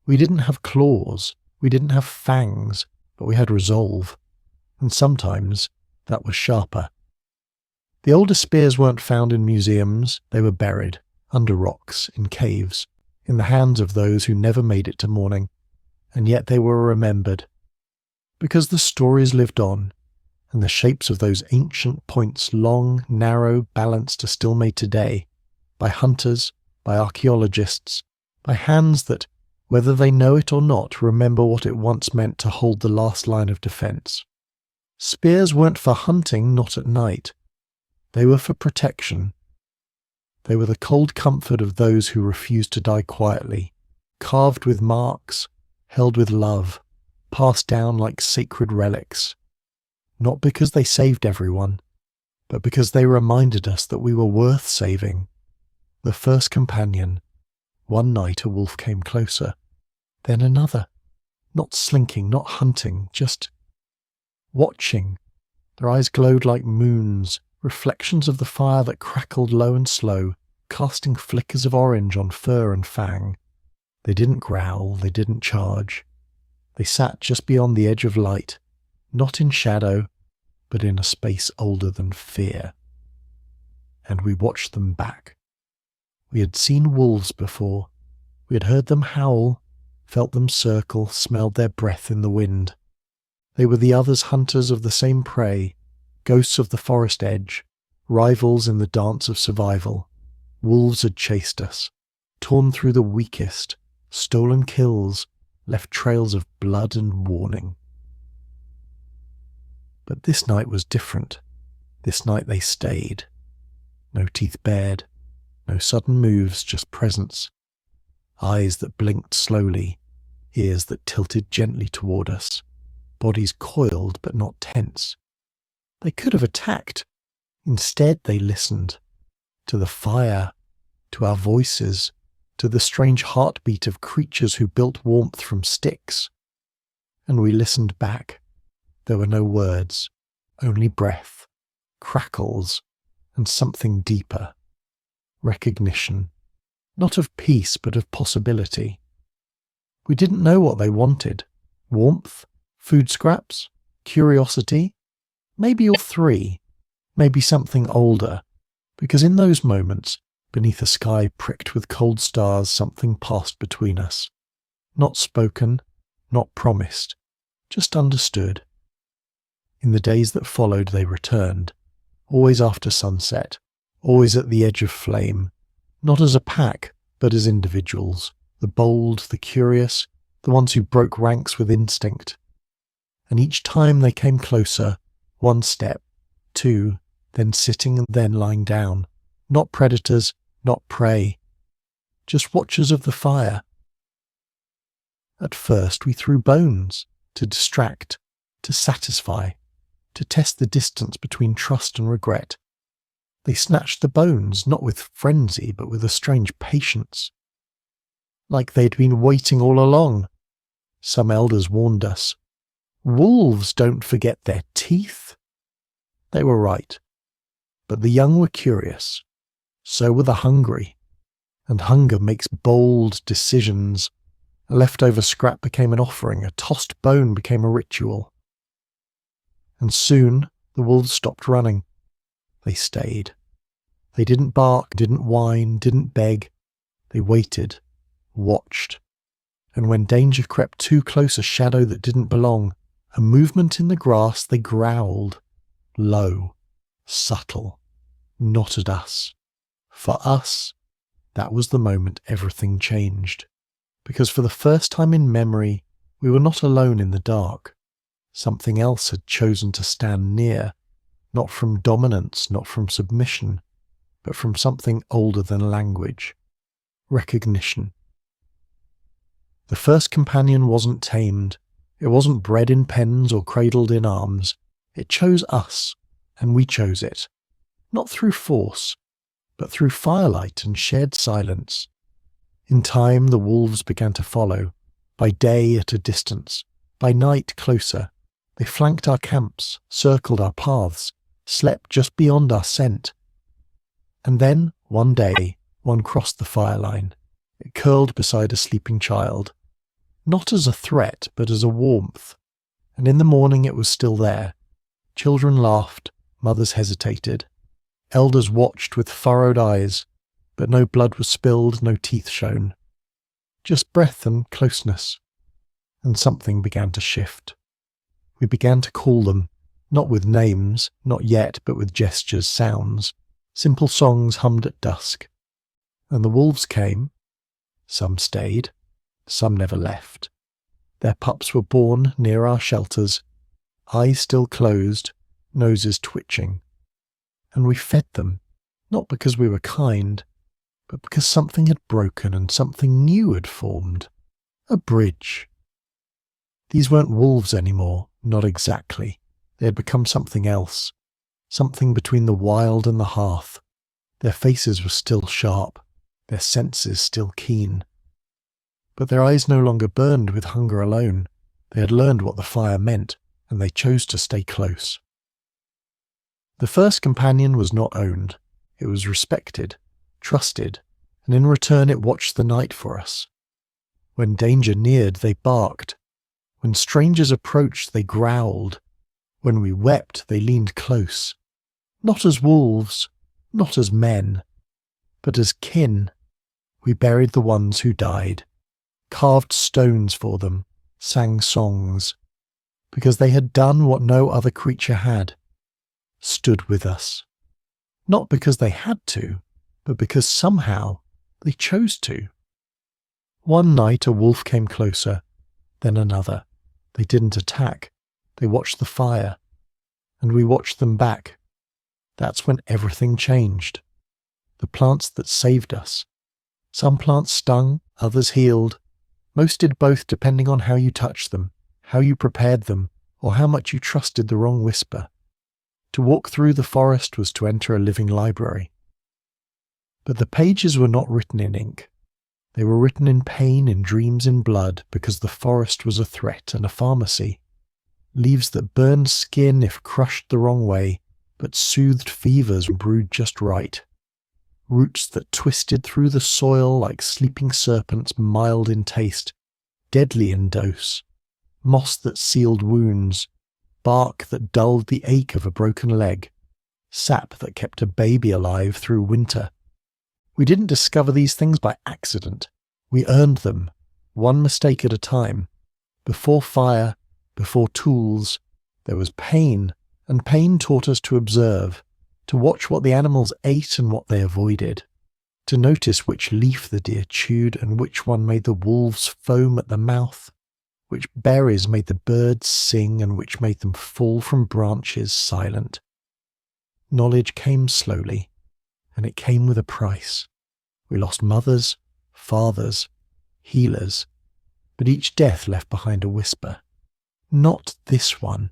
We didn't have claws, we didn't have fangs, but we had resolve. And sometimes that was sharper. The older spears weren't found in museums, they were buried, under rocks, in caves, in the hands of those who never made it to morning, and yet they were remembered. Because the stories lived on, and the shapes of those ancient points, long, narrow, balanced, are still made today, by hunters, by archaeologists, by hands that, whether they know it or not, remember what it once meant to hold the last line of defence. Spears weren't for hunting, not at night. They were for protection. They were the cold comfort of those who refused to die quietly, carved with marks, held with love, passed down like sacred relics. Not because they saved everyone, but because they reminded us that we were worth saving. The first companion. One night a wolf came closer, then another. Not slinking, not hunting, just watching. Their eyes glowed like moons, reflections of the fire that crackled low and slow, casting flickers of orange on fur and fang. They didn't growl, they didn't charge. They sat just beyond the edge of light, not in shadow, but in a space older than fear. And we watched them back. We had seen wolves before. We had heard them howl, felt them circle, smelled their breath in the wind. They were the others' hunters of the same prey, ghosts of the forest edge, rivals in the dance of survival. Wolves had chased us, torn through the weakest, stolen kills, left trails of blood and warning. But this night was different. This night they stayed. No teeth bared, no sudden moves, just presence. Eyes that blinked slowly, ears that tilted gently toward us, bodies coiled but not tense. They could have attacked. Instead they listened. To the fire, to our voices, to the strange heartbeat of creatures who built warmth from sticks. And we listened back. There were no words, only breath, crackles, and something deeper. Recognition, not of peace but of possibility. We didn't know what they wanted. Warmth? Food scraps? Curiosity? Maybe all three. Maybe something older. Because in those moments, beneath a sky pricked with cold stars, something passed between us. Not spoken, not promised, just understood. In the days that followed they returned, always after sunset, always at the edge of flame, not as a pack, but as individuals, the bold, the curious, the ones who broke ranks with instinct. And each time they came closer, one step, two, then sitting and then lying down, not predators, not prey, just watchers of the fire. At first we threw bones, to distract, to satisfy, to test the distance between trust and regret. They snatched the bones, not with frenzy, but with a strange patience. Like they'd been waiting all along. Some elders warned us. Wolves don't forget their teeth. They were right. But the young were curious. So were the hungry. And hunger makes bold decisions. A leftover scrap became an offering. A tossed bone became a ritual. And soon the wolves stopped running. They stayed. They didn't bark, didn't whine, didn't beg. They waited, watched. And when danger crept too close, a shadow that didn't belong, a movement in the grass, they growled. Low, subtle, not at us. For us, that was the moment everything changed. Because for the first time in memory, we were not alone in the dark. Something else had chosen to stand near, not from dominance, not from submission, but from something older than language. Recognition. The first companion wasn't tamed. It wasn't bred in pens or cradled in arms. It chose us, and we chose it. Not through force, but through firelight and shared silence. In time, the wolves began to follow, by day at a distance, by night closer. They flanked our camps, circled our paths, slept just beyond our scent. And then, one day, one crossed the fire line. It curled beside a sleeping child. Not as a threat, but as a warmth. And in the morning it was still there. Children laughed, mothers hesitated. Elders watched with furrowed eyes, but no blood was spilled, no teeth shown. Just breath and closeness. And something began to shift. We began to call them, not with names, not yet, but with gestures, sounds. Simple songs hummed at dusk. And the wolves came. Some stayed. Some never left. Their pups were born near our shelters, eyes still closed, noses twitching. And we fed them, not because we were kind, but because something had broken and something new had formed. A bridge. These weren't wolves anymore, not exactly. They had become something else, something between the wild and the hearth. Their faces were still sharp, their senses still keen. But their eyes no longer burned with hunger alone. They had learned what the fire meant, and they chose to stay close. The first companion was not owned. It was respected, trusted, and in return it watched the night for us. When danger neared, they barked. When strangers approached, they growled. When we wept, they leaned close, not as wolves, not as men, but as kin. We buried the ones who died, carved stones for them, sang songs, because they had done what no other creature had, stood with us. Not because they had to, but because somehow they chose to. One night a wolf came closer, then another. They didn't attack. They watched the fire, and we watched them back. That's when everything changed. The plants that saved us. Some plants stung, others healed. Most did both depending on how you touched them, how you prepared them, or how much you trusted the wrong whisper. To walk through the forest was to enter a living library. But the pages were not written in ink. They were written in pain, in dreams, in blood, because the forest was a threat and a pharmacy. Leaves that burned skin if crushed the wrong way, but soothed fevers brewed just right. Roots that twisted through the soil like sleeping serpents, mild in taste, deadly in dose. Moss that sealed wounds, bark that dulled the ache of a broken leg, sap that kept a baby alive through winter. We didn't discover these things by accident. We earned them, one mistake at a time. Before fire, before tools, there was pain, and pain taught us to observe, to watch what the animals ate and what they avoided, to notice which leaf the deer chewed and which one made the wolves foam at the mouth, which berries made the birds sing and which made them fall from branches silent. Knowledge came slowly, and it came with a price. We lost mothers, fathers, healers, but each death left behind a whisper. Not this one.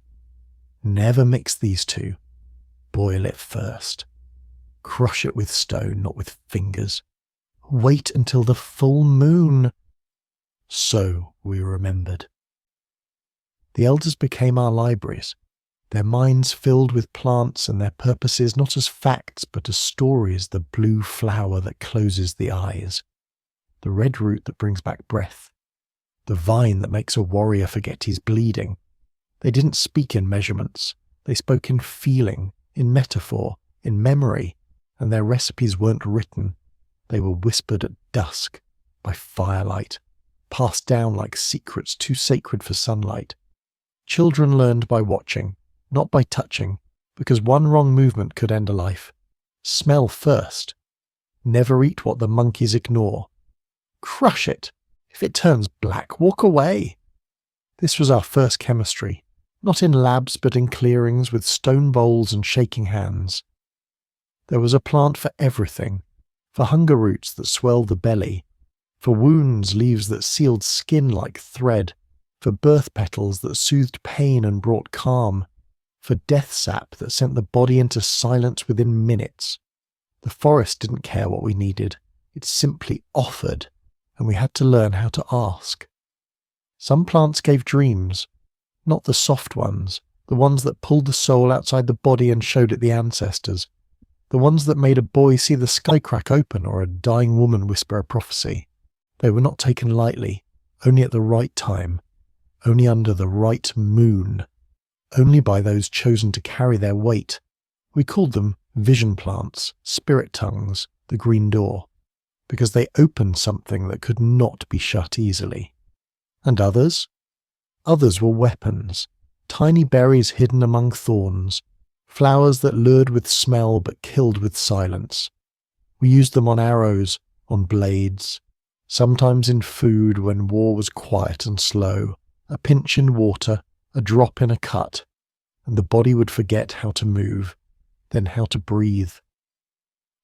Never mix these two. Boil it first. Crush it with stone, not with fingers. Wait until the full moon. So we remembered. The elders became our libraries, their minds filled with plants and their purposes not as facts but as stories, the blue flower that closes the eyes, the red root that brings back breath, the vine that makes a warrior forget he's bleeding. They didn't speak in measurements, they spoke in feeling, in metaphor, in memory, and their recipes weren't written. They were whispered at dusk, by firelight, passed down like secrets too sacred for sunlight. Children learned by watching, not by touching, because one wrong movement could end a life. Smell first. Never eat what the monkeys ignore. Crush it. If it turns black, walk away. This was our first chemistry, not in labs but in clearings with stone bowls and shaking hands. There was a plant for everything, for hunger roots that swelled the belly, for wounds, leaves that sealed skin like thread, for birth petals that soothed pain and brought calm, for death sap that sent the body into silence within minutes. The forest didn't care what we needed, it simply offered, and we had to learn how to ask. Some plants gave dreams, not the soft ones, the ones that pulled the soul outside the body and showed it the ancestors, the ones that made a boy see the sky crack open or a dying woman whisper a prophecy. They were not taken lightly, only at the right time, only under the right moon, only by those chosen to carry their weight. We called them vision plants, spirit tongues, the green door, because they opened something that could not be shut easily. And others? Others were weapons, tiny berries hidden among thorns, flowers that lured with smell but killed with silence. We used them on arrows, on blades, sometimes in food when war was quiet and slow, a pinch in water, a drop in a cut, and the body would forget how to move, then how to breathe.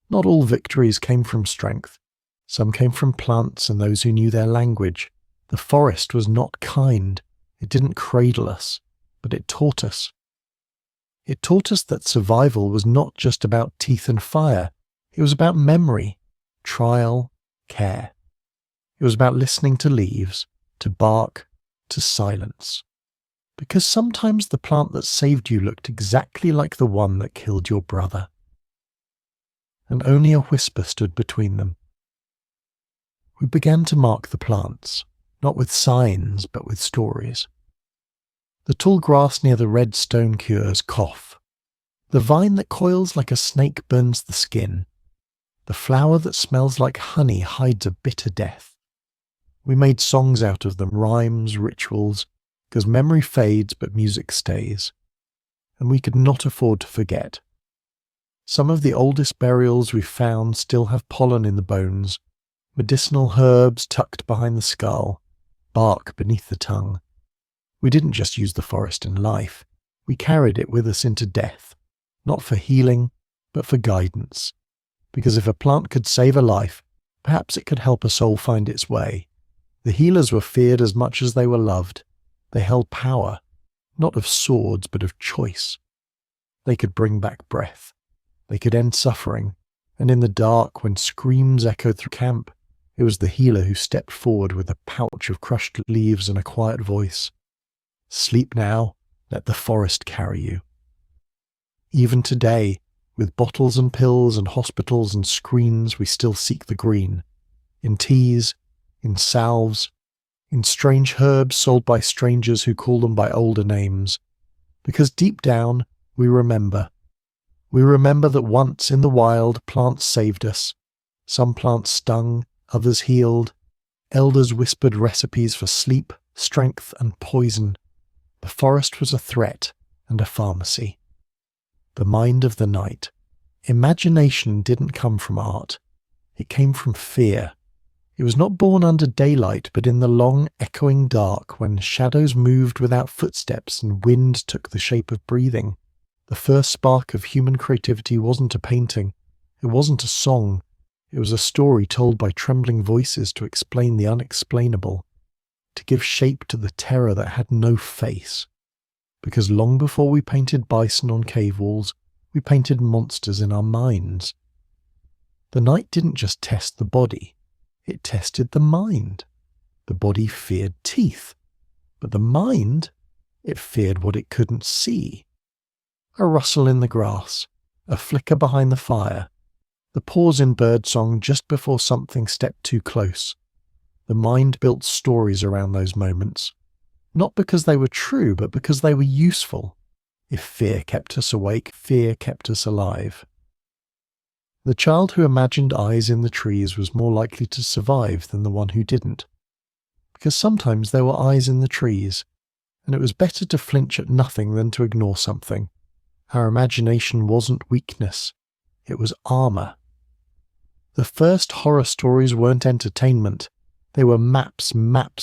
Not all victories came from strength. Some came from plants and those who knew their language. The forest was not kind. It didn't cradle us, but it taught us. It taught us that survival was not just about teeth and fire. It was about memory, trial, care. It was about listening to leaves, to bark, to silence. Because sometimes the plant that saved you looked exactly like the one that killed your brother. And only a whisper stood between them. We began to mark the plants, not with signs but with stories. The tall grass near the red stone cures cough. The vine that coils like a snake burns the skin. The flower that smells like honey hides a bitter death. We made songs out of them, rhymes, rituals, because memory fades but music stays. And we could not afford to forget. Some of the oldest burials we've found still have pollen in the bones, medicinal herbs tucked behind the skull, bark beneath the tongue. We didn't just use the forest in life, we carried it with us into death, not for healing, but for guidance. Because if a plant could save a life, perhaps it could help a soul find its way. The healers were feared as much as they were loved. They held power, not of swords, but of choice. They could bring back breath. They could end suffering. And in the dark, when screams echoed through camp, it was the healer who stepped forward with a pouch of crushed leaves and a quiet voice. Sleep now, let the forest carry you. Even today, with bottles and pills and hospitals and screens, we still seek the green. In teas, in salves, in strange herbs sold by strangers who call them by older names. Because deep down, we remember. We remember that once in the wild, plants saved us. Some plants stung, others healed. Elders whispered recipes for sleep, strength, and poison. The forest was a threat and a pharmacy. The mind of the night. Imagination didn't come from art. It came from fear. It was not born under daylight, but in the long, echoing dark, when shadows moved without footsteps and wind took the shape of breathing. The first spark of human creativity wasn't a painting. It wasn't a song. It was a story told by trembling voices to explain the unexplainable, to give shape to the terror that had no face. Because long before we painted bison on cave walls, we painted monsters in our minds. The night didn't just test the body, it tested the mind. The body feared teeth, but the mind, it feared what it couldn't see. A rustle in the grass, a flicker behind the fire, the pause in birdsong just before something stepped too close. The mind built stories around those moments, not because they were true, but because they were useful. If fear kept us awake, fear kept us alive. The child who imagined eyes in the trees was more likely to survive than the one who didn't. Because sometimes there were eyes in the trees, and it was better to flinch at nothing than to ignore something. Our imagination wasn't weakness, it was armor. The first horror stories weren't entertainment, they were maps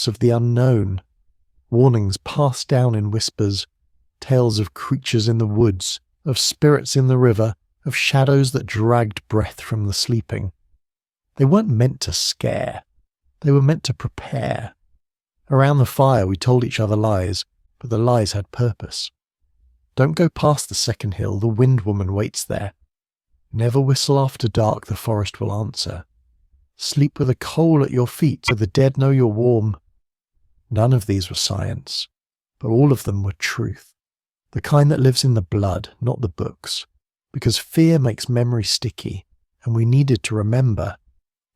of the unknown. Warnings passed down in whispers, tales of creatures in the woods, of spirits in the river, of shadows that dragged breath from the sleeping. They weren't meant to scare, they were meant to prepare. Around the fire we told each other lies, but the lies had purpose. Don't go past the second hill, the wind woman waits there. Never whistle after dark, the forest will answer. Sleep with a coal at your feet so the dead know you're warm. None of these were science, but all of them were truth. The kind that lives in the blood, not the books. Because fear makes memory sticky, and we needed to remember.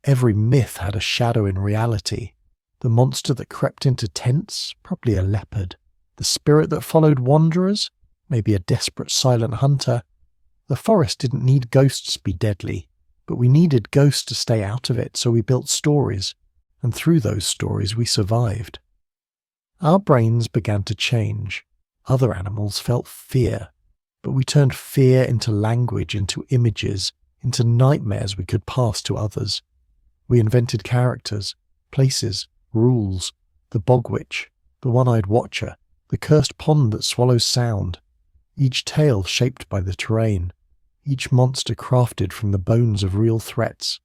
Every myth had a shadow in reality. The monster that crept into tents, probably a leopard. The spirit that followed wanderers, maybe a desperate silent hunter. The forest didn't need ghosts to be deadly, but we needed ghosts to stay out of it, so we built stories, and through those stories we survived. Our brains began to change. Other animals felt fear, but we turned fear into language, into images, into nightmares we could pass to others. We invented characters, places, rules, the bog witch, the one-eyed watcher, the cursed pond that swallows sound, each tale shaped by the terrain, each monster crafted from the bones of real threats.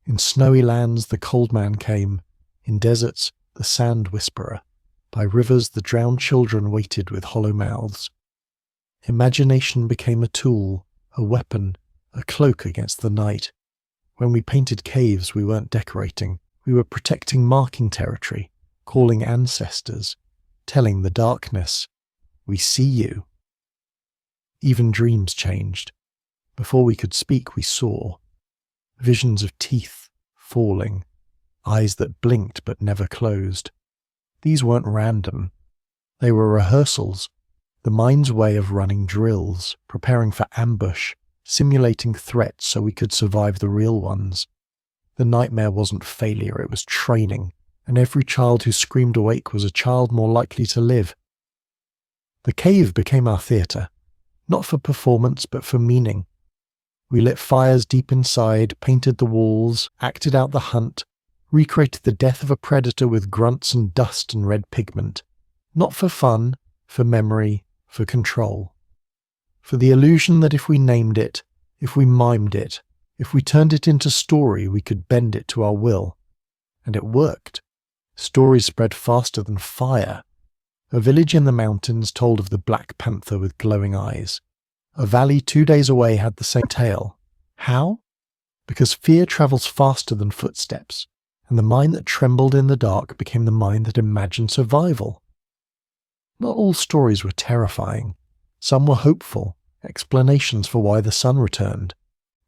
In snowy lands the cold man came, in deserts the sand whisperer, by rivers the drowned children waited with hollow mouths. Imagination became a tool, a weapon, a cloak against the night. When we painted caves we weren't decorating, we were protecting marking territory, calling ancestors, telling the darkness, "We see you." Even dreams changed. Before we could speak we saw. Visions of teeth, falling, eyes that blinked but never closed. These weren't random. They were rehearsals, the mind's way of running drills, preparing for ambush, simulating threats so we could survive the real ones. The nightmare wasn't failure, it was training, and every child who screamed awake was a child more likely to live. The cave became our theatre, not for performance but for meaning. We lit fires deep inside, painted the walls, acted out the hunt, recreated the death of a predator with grunts and dust and red pigment. Not for fun, for memory, for control. For the illusion that if we named it, if we mimed it, if we turned it into story, we could bend it to our will. And it worked. Stories spread faster than fire. A village in the mountains told of the Black Panther with glowing eyes. A valley 2 days away had the same tale. How? Because fear travels faster than footsteps, and the mind that trembled in the dark became the mind that imagined survival. Not all stories were terrifying. Some were hopeful, explanations for why the sun returned,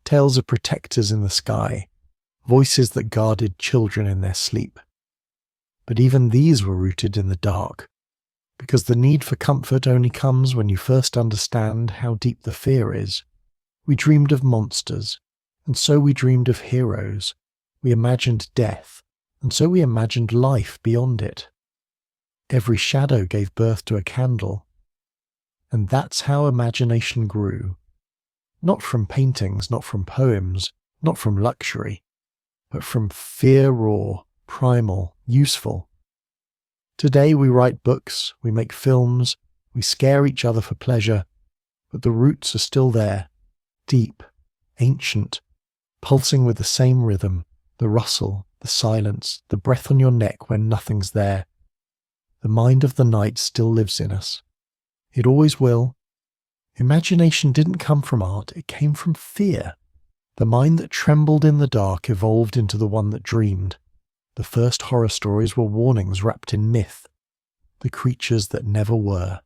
tales of protectors in the sky, voices that guarded children in their sleep. But even these were rooted in the dark, because the need for comfort only comes when you first understand how deep the fear is. We dreamed of monsters, and so we dreamed of heroes. We imagined death, and so we imagined life beyond it. Every shadow gave birth to a candle. And that's how imagination grew. Not from paintings, not from poems, not from luxury, but from fear raw, primal, useful. Today we write books, we make films, we scare each other for pleasure, but the roots are still there, deep, ancient, pulsing with the same rhythm, the rustle, the silence, the breath on your neck when nothing's there. The mind of the night still lives in us. It always will. Imagination didn't come from art, it came from fear. The mind that trembled in the dark evolved into the one that dreamed. The first horror stories were warnings wrapped in myth, the creatures that never were.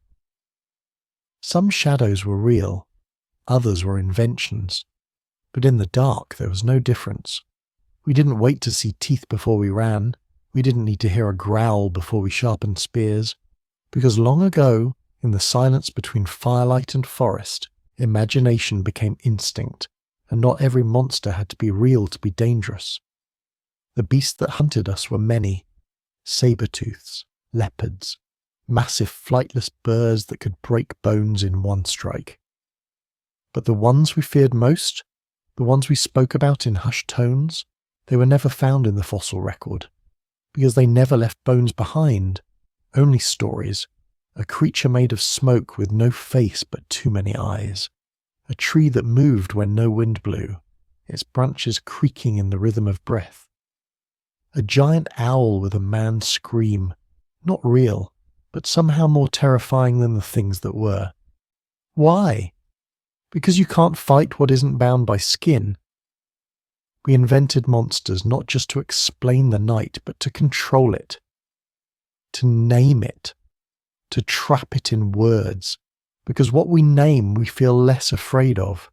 Some shadows were real, others were inventions. But in the dark there was no difference. We didn't wait to see teeth before we ran. We didn't need to hear a growl before we sharpened spears. Because long ago, in the silence between firelight and forest, imagination became instinct, and not every monster had to be real to be dangerous. The beasts that hunted us were many: saber-tooths, leopards, massive flightless birds that could break bones in one strike. But the ones we feared most, the ones we spoke about in hushed tones, they were never found in the fossil record, because they never left bones behind, only stories. A creature made of smoke with no face but too many eyes. A tree that moved when no wind blew, its branches creaking in the rhythm of breath. A giant owl with a man's scream, not real, but somehow more terrifying than the things that were. Why? Because you can't fight what isn't bound by skin. We invented monsters not just to explain the night, but to control it, to name it, to trap it in words, because what we name we feel less afraid of,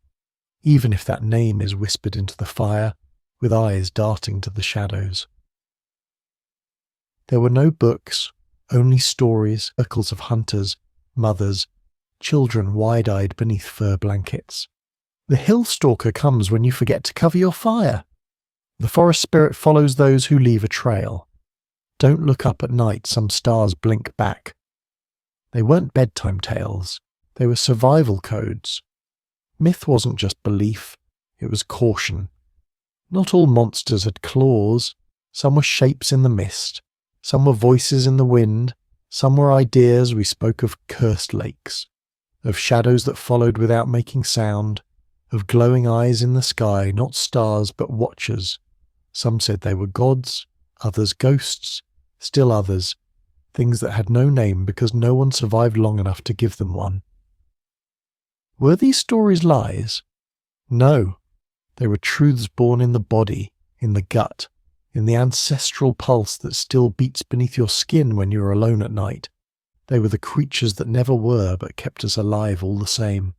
even if that name is whispered into the fire, with eyes darting to the shadows. There were no books, only stories, circles of hunters, mothers, children wide-eyed beneath fur blankets. The hill stalker comes when you forget to cover your fire. The forest spirit follows those who leave a trail. Don't look up at night, some stars blink back. They weren't bedtime tales, they were survival codes. Myth wasn't just belief, it was caution. Not all monsters had claws, some were shapes in the mist, some were voices in the wind, some were ideas. We spoke of cursed lakes, of shadows that followed without making sound, of glowing eyes in the sky, not stars but watchers. Some said they were gods, others ghosts, still others, things that had no name because no one survived long enough to give them one. Were these stories lies? No, they were truths born in the body, in the gut, in the ancestral pulse that still beats beneath your skin when you're alone at night. They were the creatures that never were but kept us alive all the same.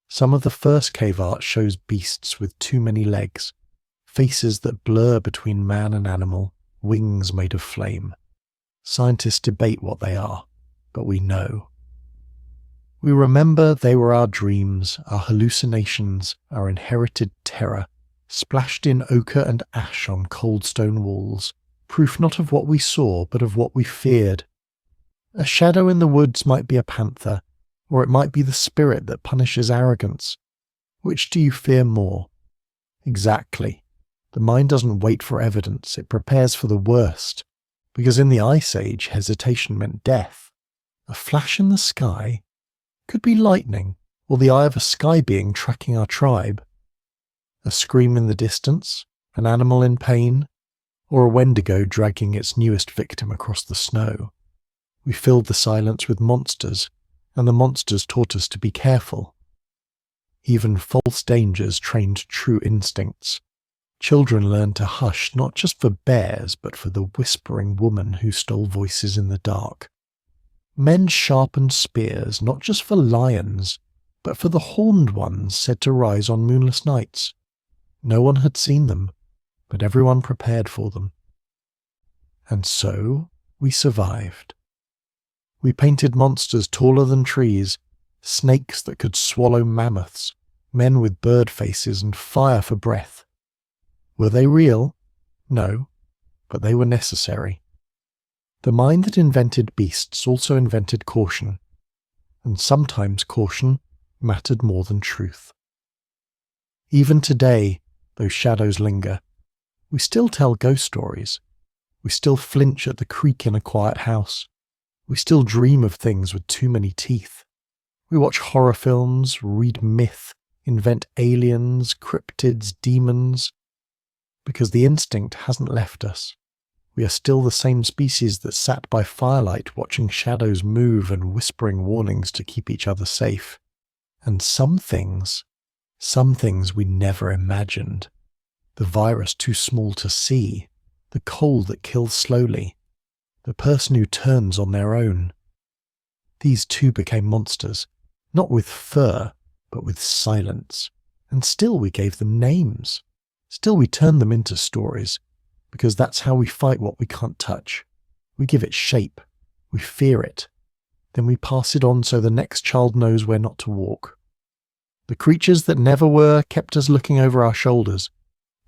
Some of the first cave art shows beasts with too many legs, faces that blur between man and animal, wings made of flame. Scientists debate what they are. but we know. We remember they were our dreams, our hallucinations, our inherited terror, splashed in ochre and ash on cold stone walls, proof not of what we saw, but of what we feared. A shadow in the woods might be a panther, or it might be the spirit that punishes arrogance. Which do you fear more? Exactly. The mind doesn't wait for evidence, it prepares for the worst, because in the Ice Age, hesitation meant death. A flash in the sky could be lightning, or the eye of a sky being tracking our tribe. A scream in the distance, an animal in pain, or a Wendigo dragging its newest victim across the snow. We filled the silence with monsters, and the monsters taught us to be careful. Even false dangers trained true instincts. Children learned to hush not just for bears, but for the whispering woman who stole voices in the dark. Men sharpened spears not just for lions, but for the horned ones said to rise on moonless nights. No one had seen them, but everyone prepared for them. And so we survived. We painted monsters taller than trees, snakes that could swallow mammoths, men with bird faces and fire for breath. Were they real? No, but they were necessary. The mind that invented beasts also invented caution, and sometimes caution mattered more than truth. Even today, those shadows linger. We still tell ghost stories. We still flinch at the creak in a quiet house. We still dream of things with too many teeth. We watch horror films, read myth, invent aliens, cryptids, demons. Because the instinct hasn't left us. We are still the same species that sat by firelight watching shadows move and whispering warnings to keep each other safe. And some things we never imagined. The virus too small to see, the cold that kills slowly, the person who turns on their own. These too became monsters, not with fur, but with silence. And still we gave them names. Still we turned them into stories, because that's how we fight what we can't touch. We give it shape, we fear it, then we pass it on so the next child knows where not to walk. The creatures that never were kept us looking over our shoulders.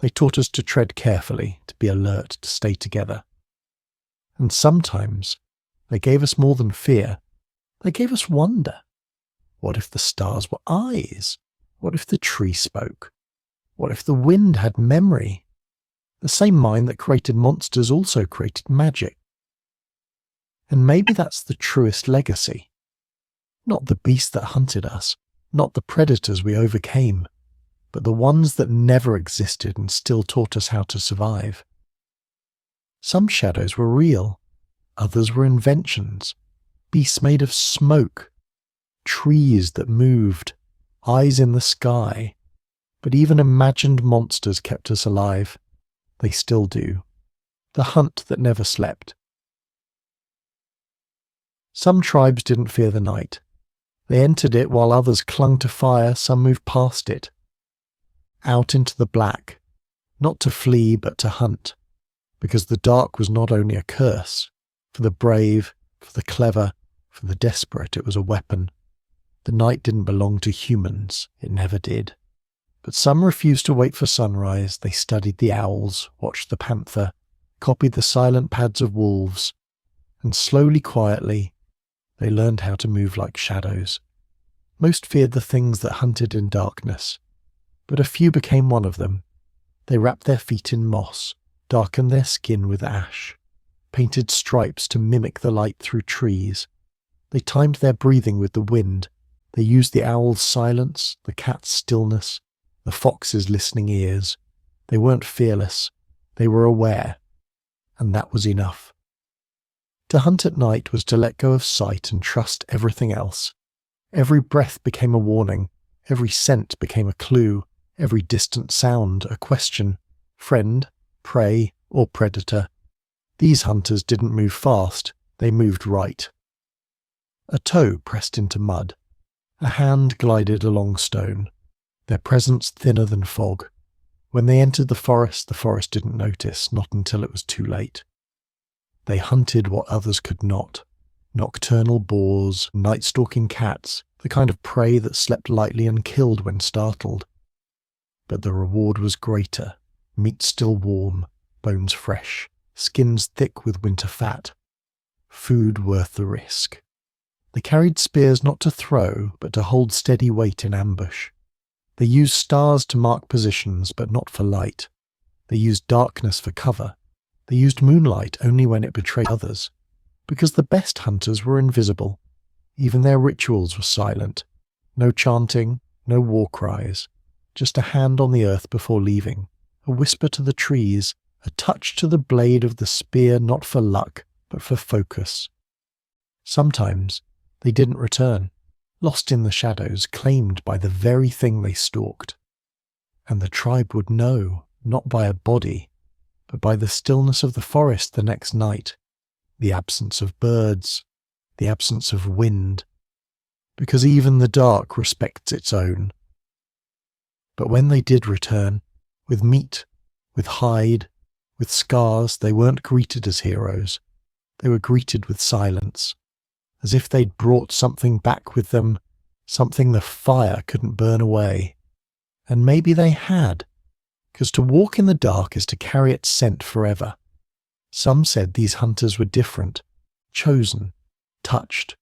They taught us to tread carefully, to be alert, to stay together. And sometimes they gave us more than fear. They gave us wonder. What if the stars were eyes? What if the tree spoke? What if the wind had memory? The same mind that created monsters also created magic. And maybe that's the truest legacy. Not the beasts that hunted us, not the predators we overcame, but the ones that never existed and still taught us how to survive. Some shadows were real, others were inventions, beasts made of smoke, trees that moved, eyes in the sky. But even imagined monsters kept us alive. They still do. The hunt that never slept. Some tribes didn't fear the night. They entered it while others clung to fire, some moved past it. Out into the black, not to flee but to hunt, because the dark was not only a curse. For the brave, for the clever, for the desperate, it was a weapon. The night didn't belong to humans, it never did. But some refused to wait for sunrise. They studied the owls, watched the panther, copied the silent pads of wolves, and slowly, quietly, they learned how to move like shadows. Most feared the things that hunted in darkness, but a few became one of them. They wrapped their feet in moss, darkened their skin with ash, painted stripes to mimic the light through trees. They timed their breathing with the wind. They used the owl's silence, the cat's stillness, the fox's listening ears. They weren't fearless. They were aware. And that was enough. To hunt at night was to let go of sight and trust everything else. Every breath became a warning. Every scent became a clue. Every distant sound a question. Friend, prey, or predator. These hunters didn't move fast. They moved right. A toe pressed into mud. A hand glided along stone. Their presence thinner than fog. When they entered the forest didn't notice, not until it was too late. They hunted what others could not. Nocturnal boars, night-stalking cats, the kind of prey that slept lightly and killed when startled. But the reward was greater, meat still warm, bones fresh, skins thick with winter fat. Food worth the risk. They carried spears not to throw, but to hold steady weight in ambush. They used stars to mark positions, but not for light. They used darkness for cover. They used moonlight only when it betrayed others. Because the best hunters were invisible. Even their rituals were silent. No chanting, no war cries. Just a hand on the earth before leaving, a whisper to the trees, a touch to the blade of the spear not for luck, but for focus. Sometimes they didn't return, lost in the shadows, claimed by the very thing they stalked. And the tribe would know, not by a body, but by the stillness of the forest the next night, the absence of birds, the absence of wind, because even the dark respects its own. But when they did return, with meat, with hide, with scars, they weren't greeted as heroes. They were greeted with silence, as if they'd brought something back with them, something the fire couldn't burn away. And maybe they had, because to walk in the dark is to carry its scent forever. Some said these hunters were different, chosen, touched,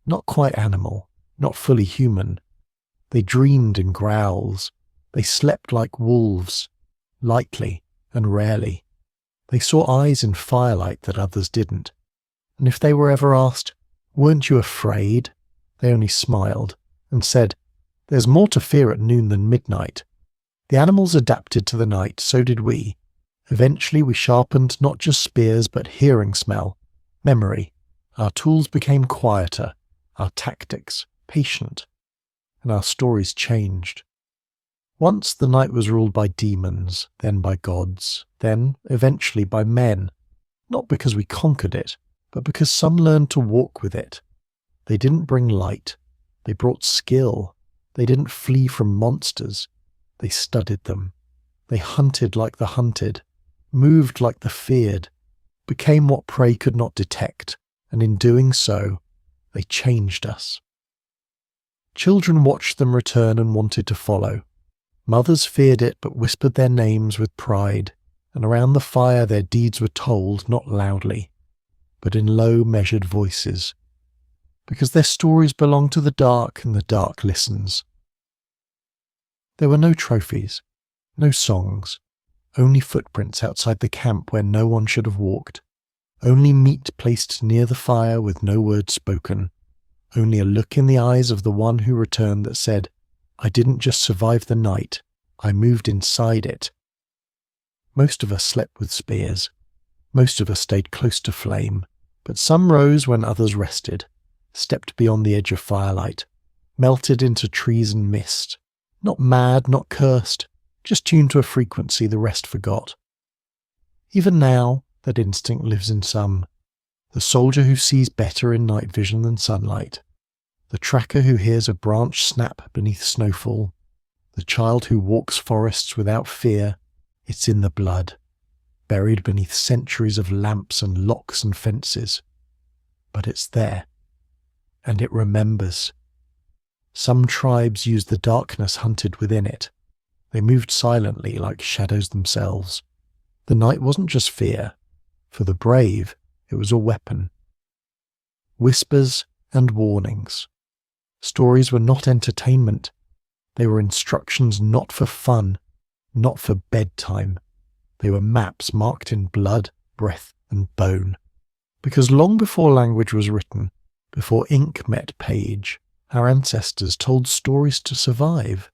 not quite animal, not fully human. They dreamed in growls. They slept like wolves, lightly and rarely. They saw eyes in firelight that others didn't. And if they were ever asked, "Weren't you afraid?" they only smiled and said, "There's more to fear at noon than midnight." The animals adapted to the night, so did we. Eventually we sharpened not just spears but hearing smell, memory. Our tools became quieter, our tactics patient, and our stories changed. Once the night was ruled by demons, then by gods, then eventually by men, not because we conquered it, but because some learned to walk with it. They didn't bring light, they brought skill. They didn't flee from monsters, they studied them. They hunted like the hunted, moved like the feared, became what prey could not detect, and in doing so, they changed us. Children watched them return and wanted to follow. Mothers feared it but whispered their names with pride, and around the fire their deeds were told not loudly, but in low measured voices, because their stories belong to the dark and the dark listens. There were no trophies, no songs, only footprints outside the camp where no one should have walked, only meat placed near the fire with no word spoken, only a look in the eyes of the one who returned that said, "I didn't just survive the night, I moved inside it." Most of us slept with spears. Most of us stayed close to flame, but some rose when others rested, stepped beyond the edge of firelight, melted into trees and mist, not mad, not cursed, just tuned to a frequency the rest forgot. Even now, that instinct lives in some. The soldier who sees better in night vision than sunlight. The tracker who hears a branch snap beneath snowfall. The child who walks forests without fear. It's in the blood, buried beneath centuries of lamps and locks and fences. But it's there, and it remembers. Some tribes used the darkness hunted within it. They moved silently like shadows themselves. The night wasn't just fear. For the brave, it was a weapon. Whispers and warnings. Stories were not entertainment. They were instructions not for fun, not for bedtime. They were maps marked in blood, breath, and bone. Because long before language was written, before ink met page, our ancestors told stories to survive.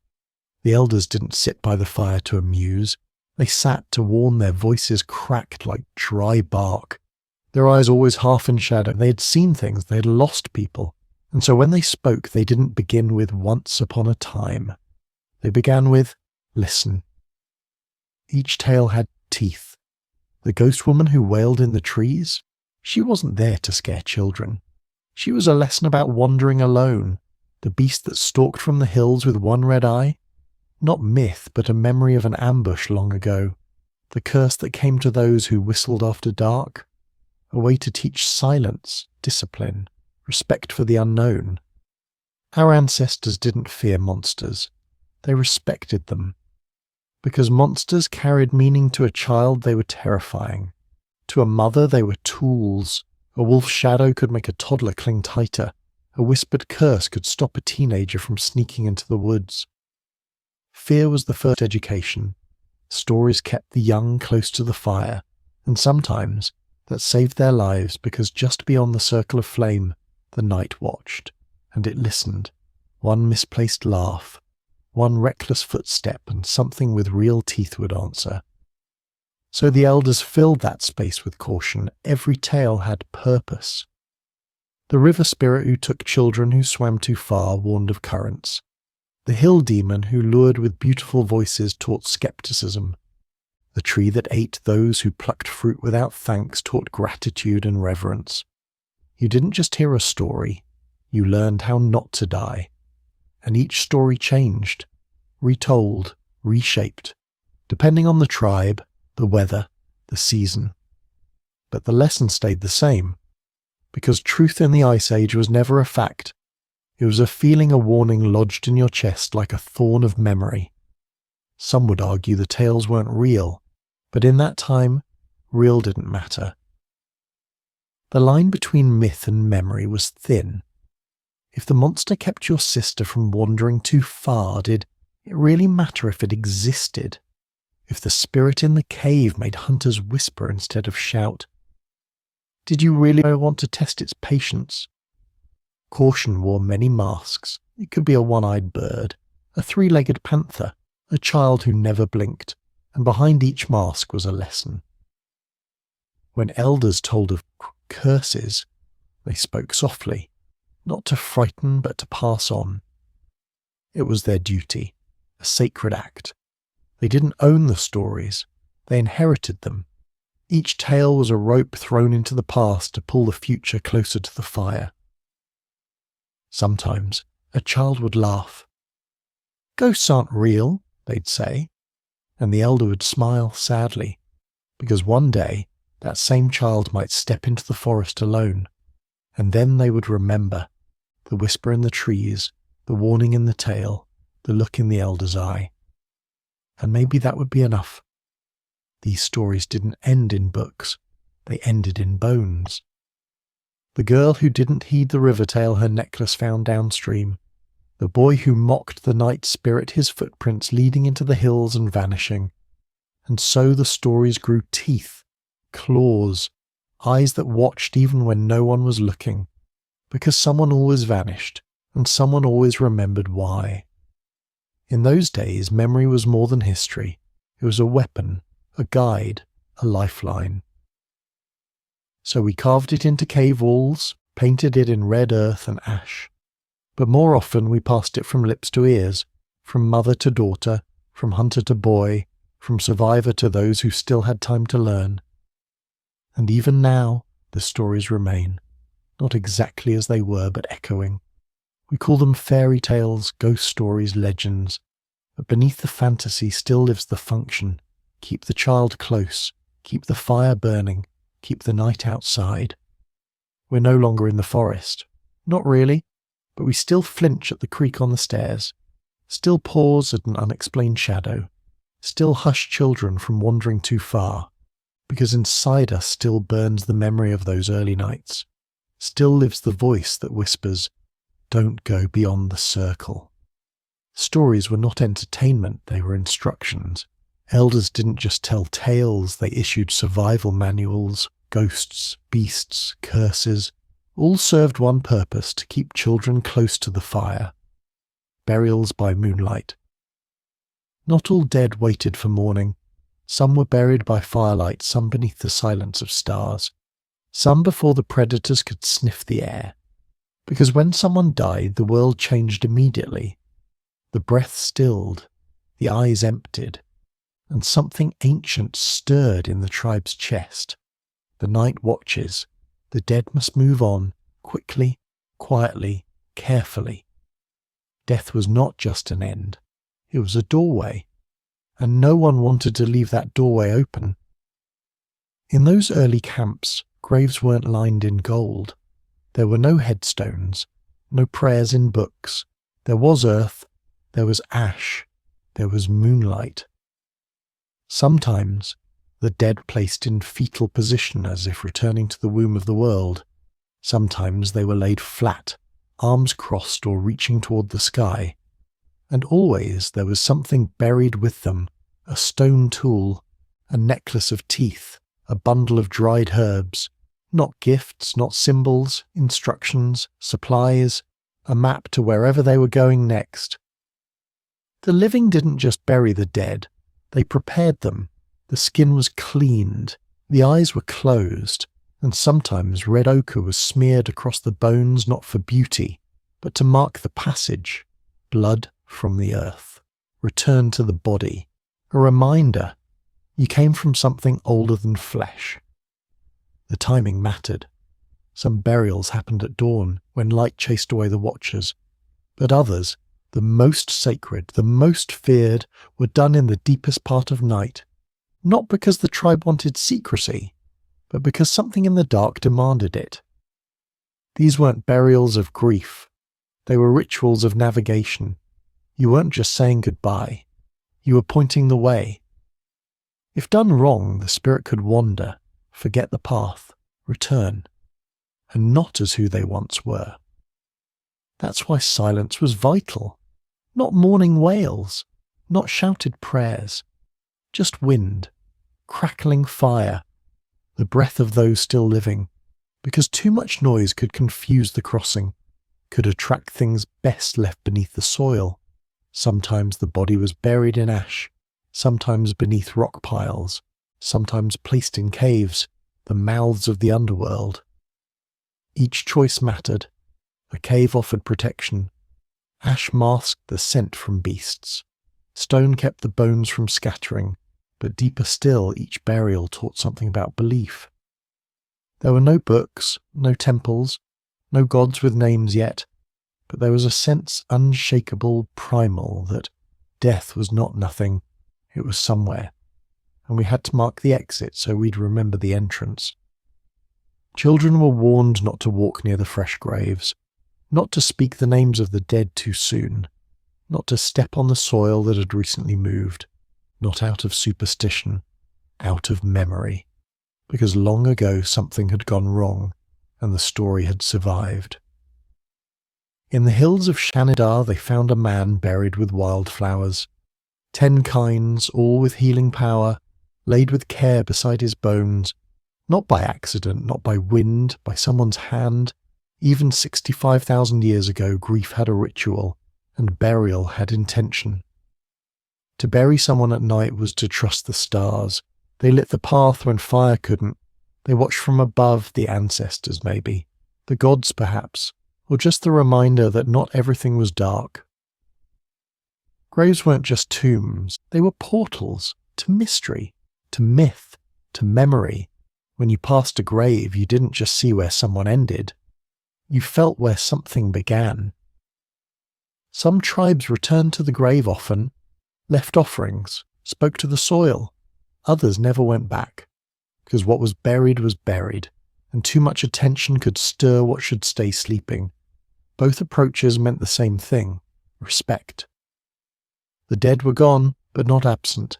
The elders didn't sit by the fire to amuse. They sat to warn, their voices cracked like dry bark. Their eyes always half in shadow. They had seen things, they had lost people. And so when they spoke, they didn't begin with "once upon a time." They began with "listen." Each tale had teeth. The ghost woman who wailed in the trees, she wasn't there to scare children. She was a lesson about wandering alone. The beast that stalked from the hills with one red eye, not myth, but a memory of an ambush long ago. The curse that came to those who whistled after dark. a way to teach silence, discipline, respect for the unknown. Our ancestors didn't fear monsters. They respected them. Because monsters carried meaning to a child, they were terrifying. To a mother, they were tools. A wolf's shadow could make a toddler cling tighter. A whispered curse could stop a teenager from sneaking into the woods. Fear was the first education. Stories kept the young close to the fire, and sometimes that saved their lives because just beyond the circle of flame, the night watched, and it listened. One misplaced laugh, one reckless footstep, and something with real teeth would answer. So the elders filled that space with caution. Every tale had purpose. The river spirit who took children who swam too far warned of currents. The hill demon who lured with beautiful voices taught skepticism. The tree that ate those who plucked fruit without thanks taught gratitude and reverence. You didn't just hear a story, you learned how not to die. And each story changed, retold, reshaped, depending on the tribe, the weather, the season. But the lesson stayed the same, because truth in the Ice Age was never a fact. It was a feeling, a warning lodged in your chest like a thorn of memory. Some would argue the tales weren't real, but in that time, real didn't matter. The line between myth and memory was thin. If the monster kept your sister from wandering too far, did it really matter if it existed? If the spirit in the cave made hunters whisper instead of shout? Did you really want to test its patience? Caution wore many masks. It could be a one-eyed bird, a three-legged panther, a child who never blinked, and behind each mask was a lesson. When elders told of curses, they spoke softly, not to frighten but to pass on. It was their duty, a sacred act. They didn't own the stories, they inherited them. Each tale was a rope thrown into the past to pull the future closer to the fire. Sometimes a child would laugh. "Ghosts aren't real," they'd say, and the elder would smile sadly, because one day that same child might step into the forest alone, and then they would remember the whisper in the trees, the warning in the tale, the look in the elder's eye. And maybe that would be enough. These stories didn't end in books, they ended in bones. The girl who didn't heed the river tale her necklace found downstream, the boy who mocked the night spirit, his footprints leading into the hills and vanishing. And so the stories grew teeth, claws, eyes that watched even when no one was looking, because someone always vanished, and someone always remembered why. In those days, memory was more than history. It was a weapon, a guide, a lifeline. So we carved it into cave walls, painted it in red earth and ash. But more often we passed it from lips to ears, from mother to daughter, from hunter to boy, from survivor to those who still had time to learn. And even now, the stories remain, not exactly as they were, but echoing. We call them fairy tales, ghost stories, legends, but beneath the fantasy still lives the function. Keep the child close, keep the fire burning, keep the night outside. We're no longer in the forest. Not really, but we still flinch at the creak on the stairs, still pause at an unexplained shadow, still hush children from wandering too far, because inside us still burns the memory of those early nights. Still lives the voice that whispers, "Don't go beyond the circle." Stories were not entertainment, they were instructions. Elders didn't just tell tales, they issued survival manuals. Ghosts, beasts, curses, all served one purpose: to keep children close to the fire. Burials by moonlight. Not all dead waited for morning. Some were buried by firelight, some beneath the silence of stars. Some before the predators could sniff the air. Because when someone died, the world changed immediately. The breath stilled, the eyes emptied, and something ancient stirred in the tribe's chest. The night watches. The dead must move on, quickly, quietly, carefully. Death was not just an end. It was a doorway, and no one wanted to leave that doorway open. In those early camps, graves weren't lined in gold. There were no headstones, no prayers in books. There was earth, there was ash, there was moonlight. Sometimes the dead placed in fetal position as if returning to the womb of the world. Sometimes they were laid flat, arms crossed or reaching toward the sky. And always there was something buried with them, a stone tool, a necklace of teeth, a bundle of dried herbs, not gifts, not symbols, instructions, supplies, a map to wherever they were going next. The living didn't just bury the dead, they prepared them. The skin was cleaned, the eyes were closed, and sometimes red ochre was smeared across the bones not for beauty, but to mark the passage, blood from the earth, return to the body, a reminder you came from something older than flesh. The timing mattered. Some burials happened at dawn, when light chased away the watchers, but others, the most sacred, the most feared, were done in the deepest part of night, not because the tribe wanted secrecy, but because something in the dark demanded it. These weren't burials of grief. They were rituals of navigation. You weren't just saying goodbye. You were pointing the way. If done wrong, the spirit could wander, forget the path, return, and not as who they once were. That's why silence was vital. Not mourning wails, not shouted prayers, just wind, crackling fire, the breath of those still living, because too much noise could confuse the crossing, could attract things best left beneath the soil. Sometimes the body was buried in ash, sometimes beneath rock piles, sometimes placed in caves, the mouths of the underworld. Each choice mattered. A cave offered protection. Ash masked the scent from beasts. Stone kept the bones from scattering, but deeper still, each burial taught something about belief. There were no books, no temples, no gods with names yet, but there was a sense unshakable, primal, that death was not nothing, it was somewhere, and we had to mark the exit so we'd remember the entrance. Children were warned not to walk near the fresh graves, not to speak the names of the dead too soon, not to step on the soil that had recently moved, not out of superstition, out of memory, because long ago something had gone wrong and the story had survived. In the hills of Shanidar they found a man buried with wildflowers, 10 kinds, all with healing power, laid with care beside his bones, not by accident, not by wind, by someone's hand. Even 65,000 years ago, grief had a ritual, and burial had intention. To bury someone at night was to trust the stars. They lit the path when fire couldn't. They watched from above, the ancestors maybe, the gods perhaps, or just the reminder that not everything was dark. Graves weren't just tombs, they were portals to mystery, to myth, to memory. When you passed a grave, you didn't just see where someone ended. You felt where something began. Some tribes returned to the grave often, left offerings, spoke to the soil. Others never went back, because what was buried, and too much attention could stir what should stay sleeping. Both approaches meant the same thing, respect. The dead were gone, but not absent.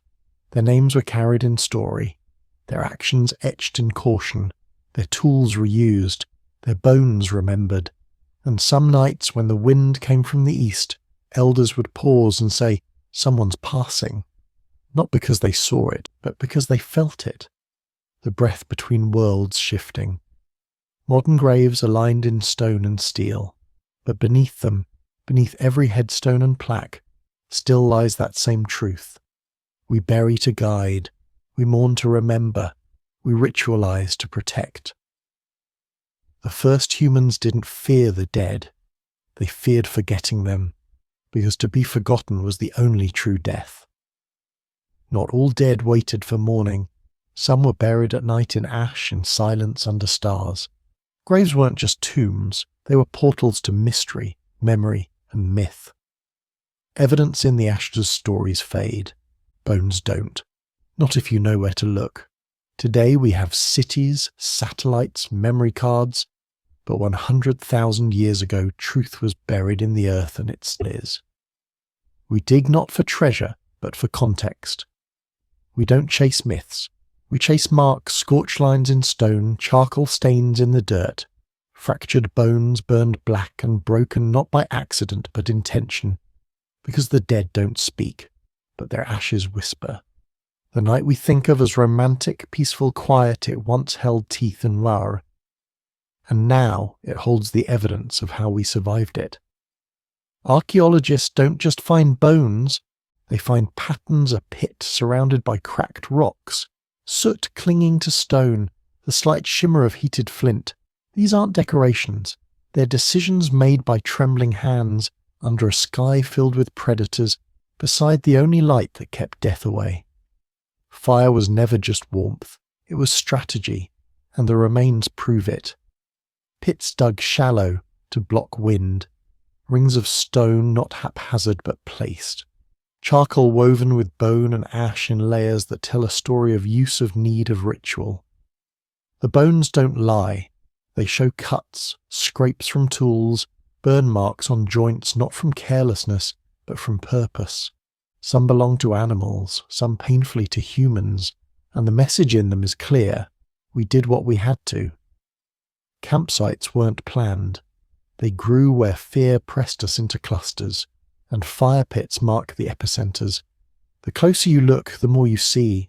Their names were carried in story, their actions etched in caution, their tools reused, their bones remembered, and some nights when the wind came from the east, elders would pause and say, "Someone's passing," not because they saw it, but because they felt it, the breath between worlds shifting. Modern graves are lined in stone and steel, but beneath them, beneath every headstone and plaque, still lies that same truth. We bury to guide, we mourn to remember, we ritualize to protect. The first humans didn't fear the dead, they feared forgetting them, because to be forgotten was the only true death. Not all dead waited for morning. Some were buried at night in ash, in silence under stars. Graves weren't just tombs, they were portals to mystery, memory, and myth. Evidence in the ashes' stories fade. Bones don't. Not if you know where to look. Today we have cities, satellites, memory cards, but 100,000 years ago truth was buried in the earth, and it still is. We dig not for treasure, but for context. We don't chase myths. We chase marks, scorch lines in stone, charcoal stains in the dirt, fractured bones burned black and broken not by accident but intention, because the dead don't speak, but their ashes whisper. The night we think of as romantic, peaceful quiet, it once held teeth and roar, and now it holds the evidence of how we survived it. Archaeologists don't just find bones, they find patterns of pit surrounded by cracked rocks, soot clinging to stone, the slight shimmer of heated flint. These aren't decorations, they're decisions made by trembling hands under a sky filled with predators, beside the only light that kept death away. Fire was never just warmth, it was strategy, and the remains prove it. Pits dug shallow to block wind, rings of stone not haphazard but placed, charcoal woven with bone and ash in layers that tell a story of use of need of ritual. The bones don't lie, they show cuts, scrapes from tools, burn marks on joints not from carelessness but from purpose. Some belong to animals, some painfully to humans, and the message in them is clear: we did what we had to. Campsites weren't planned. They grew where fear pressed us into clusters, and fire pits mark the epicenters. The closer you look, the more you see.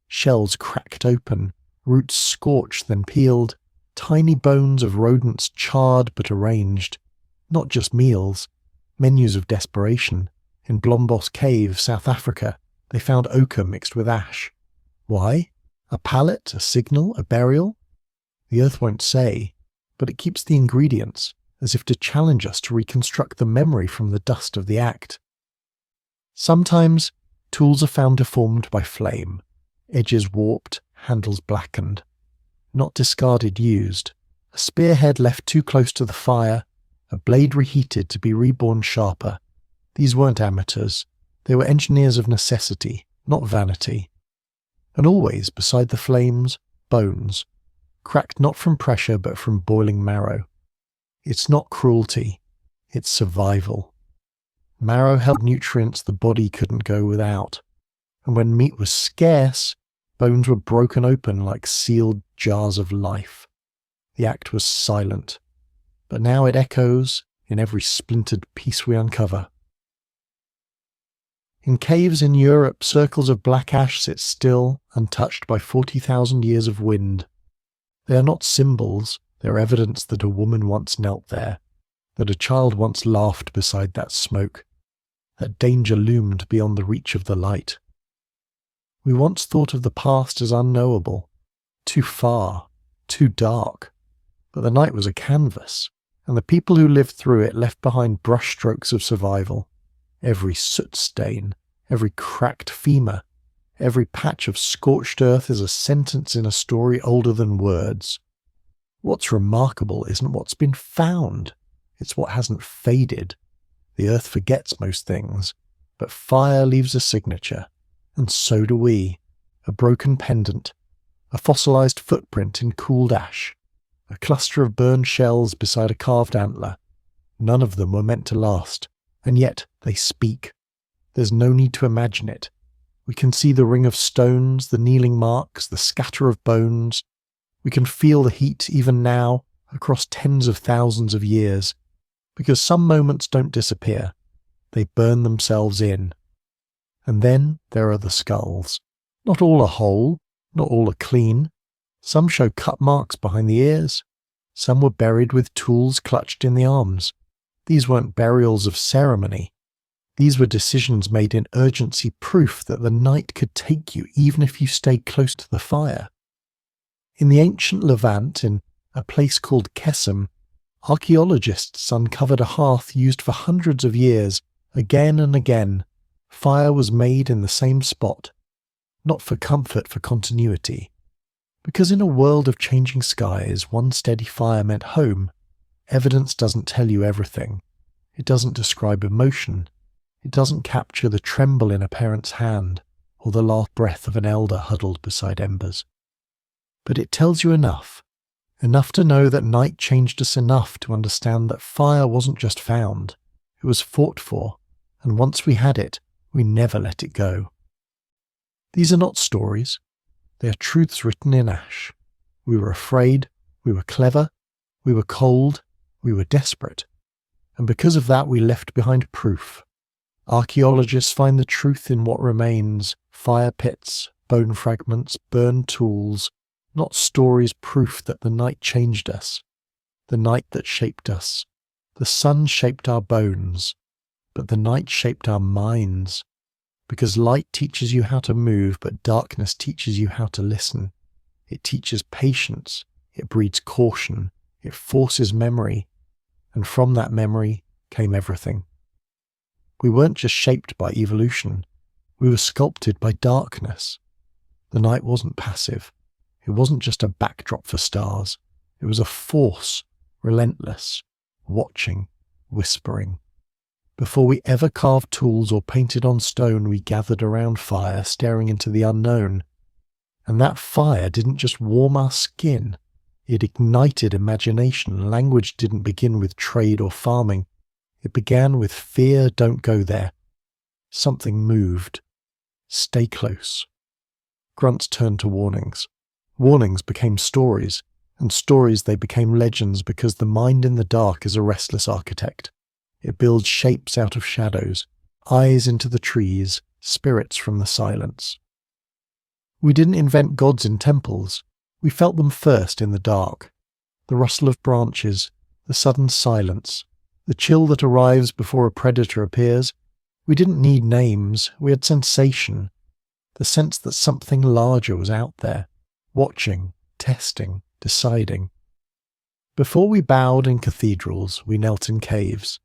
Shells cracked open, roots scorched then peeled, tiny bones of rodents charred but arranged. Not just meals, menus of desperation. In Blombos Cave, South Africa, they found ochre mixed with ash. Why? A pallet, a signal, a burial? The earth won't say, but it keeps the ingredients, as if to challenge us to reconstruct the memory from the dust of the act. Sometimes, tools are found deformed by flame, edges warped, handles blackened. Not discarded, used. A spearhead left too close to the fire, a blade reheated to be reborn sharper. These weren't amateurs, they were engineers of necessity, not vanity. And always, beside the flames, bones, cracked not from pressure but from boiling marrow. It's not cruelty, it's survival. Marrow held nutrients the body couldn't go without, and when meat was scarce, bones were broken open like sealed jars of life. The act was silent, but now it echoes in every splintered piece we uncover. In caves in Europe, circles of black ash sit still, untouched by 40,000 years of wind. They are not symbols, they're evidence that a woman once knelt there, that a child once laughed beside that smoke, that danger loomed beyond the reach of the light. We once thought of the past as unknowable, too far, too dark, but the night was a canvas, and the people who lived through it left behind brushstrokes of survival. Every soot stain, every cracked femur, every patch of scorched earth is a sentence in a story older than words. What's remarkable isn't what's been found, it's what hasn't faded. The earth forgets most things, but fire leaves a signature, and so do we. A broken pendant, a fossilized footprint in cooled ash, a cluster of burned shells beside a carved antler. None of them were meant to last. And yet they speak. There's no need to imagine it. We can see the ring of stones, the kneeling marks, the scatter of bones. We can feel the heat even now, across tens of thousands of years, because some moments don't disappear. They burn themselves in. And then there are the skulls. Not all are whole, not all are clean. Some show cut marks behind the ears. Some were buried with tools clutched in the arms. These weren't burials of ceremony. These were decisions made in urgency, proof that the night could take you even if you stayed close to the fire. In the ancient Levant, in a place called Kesem, archaeologists uncovered a hearth used for hundreds of years. Again and again, fire was made in the same spot, not for comfort, for continuity. Because in a world of changing skies, one steady fire meant home. Evidence doesn't tell you everything. It doesn't describe emotion. It doesn't capture the tremble in a parent's hand or the last breath of an elder huddled beside embers. but it tells you enough to know that night changed us enough to understand that fire wasn't just found, it was fought for, and once we had it, we never let it go. These are not stories, they are truths written in ash. We were afraid, we were clever, we were cold, we were desperate, and because of that we left behind proof. Archaeologists find the truth in what remains: fire pits, bone fragments, burned tools, not stories, proof that the night changed us, the night that shaped us. The sun shaped our bones, but the night shaped our minds. Because light teaches you how to move, but darkness teaches you how to listen. It teaches patience, it breeds caution, it forces memory, and from that memory came everything. We weren't just shaped by evolution, we were sculpted by darkness. The night wasn't passive. It wasn't just a backdrop for stars. It was a force, relentless, watching, whispering. Before we ever carved tools or painted on stone, we gathered around fire, staring into the unknown. And that fire didn't just warm our skin. It ignited imagination. Language didn't begin with trade or farming. It began with fear, don't go there. Something moved. Stay close. Grunts turned to warnings. Warnings became stories, and stories they became legends because the mind in the dark is a restless architect. It builds shapes out of shadows, eyes into the trees, spirits from the silence. We didn't invent gods in temples. We felt them first in the dark. The rustle of branches, the sudden silence, the chill that arrives before a predator appears. We didn't need names, we had sensation. The sense that something larger was out there, watching, testing, deciding. Before we bowed in cathedrals, we knelt in caves.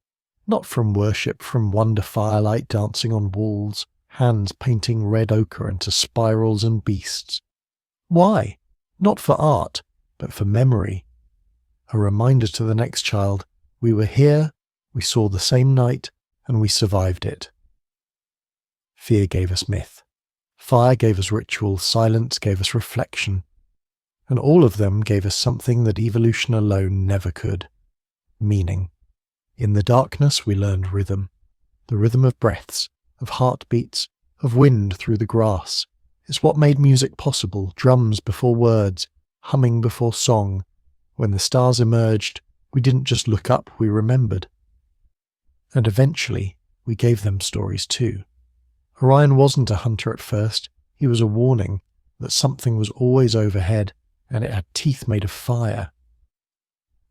Not from worship, from wonder firelight dancing on walls, hands painting red ochre into spirals and beasts. Why? Not for art, but for memory. A reminder to the next child, we were here, we saw the same night, and we survived it. Fear gave us myth. Fire gave us ritual, silence gave us reflection. And all of them gave us something that evolution alone never could: meaning. In the darkness we learned rhythm. The rhythm of breaths, of heartbeats, of wind through the grass. It's what made music possible, drums before words, humming before song. When the stars emerged, we didn't just look up, we remembered. And eventually, we gave them stories too. Orion wasn't a hunter at first, he was a warning that something was always overhead, and it had teeth made of fire.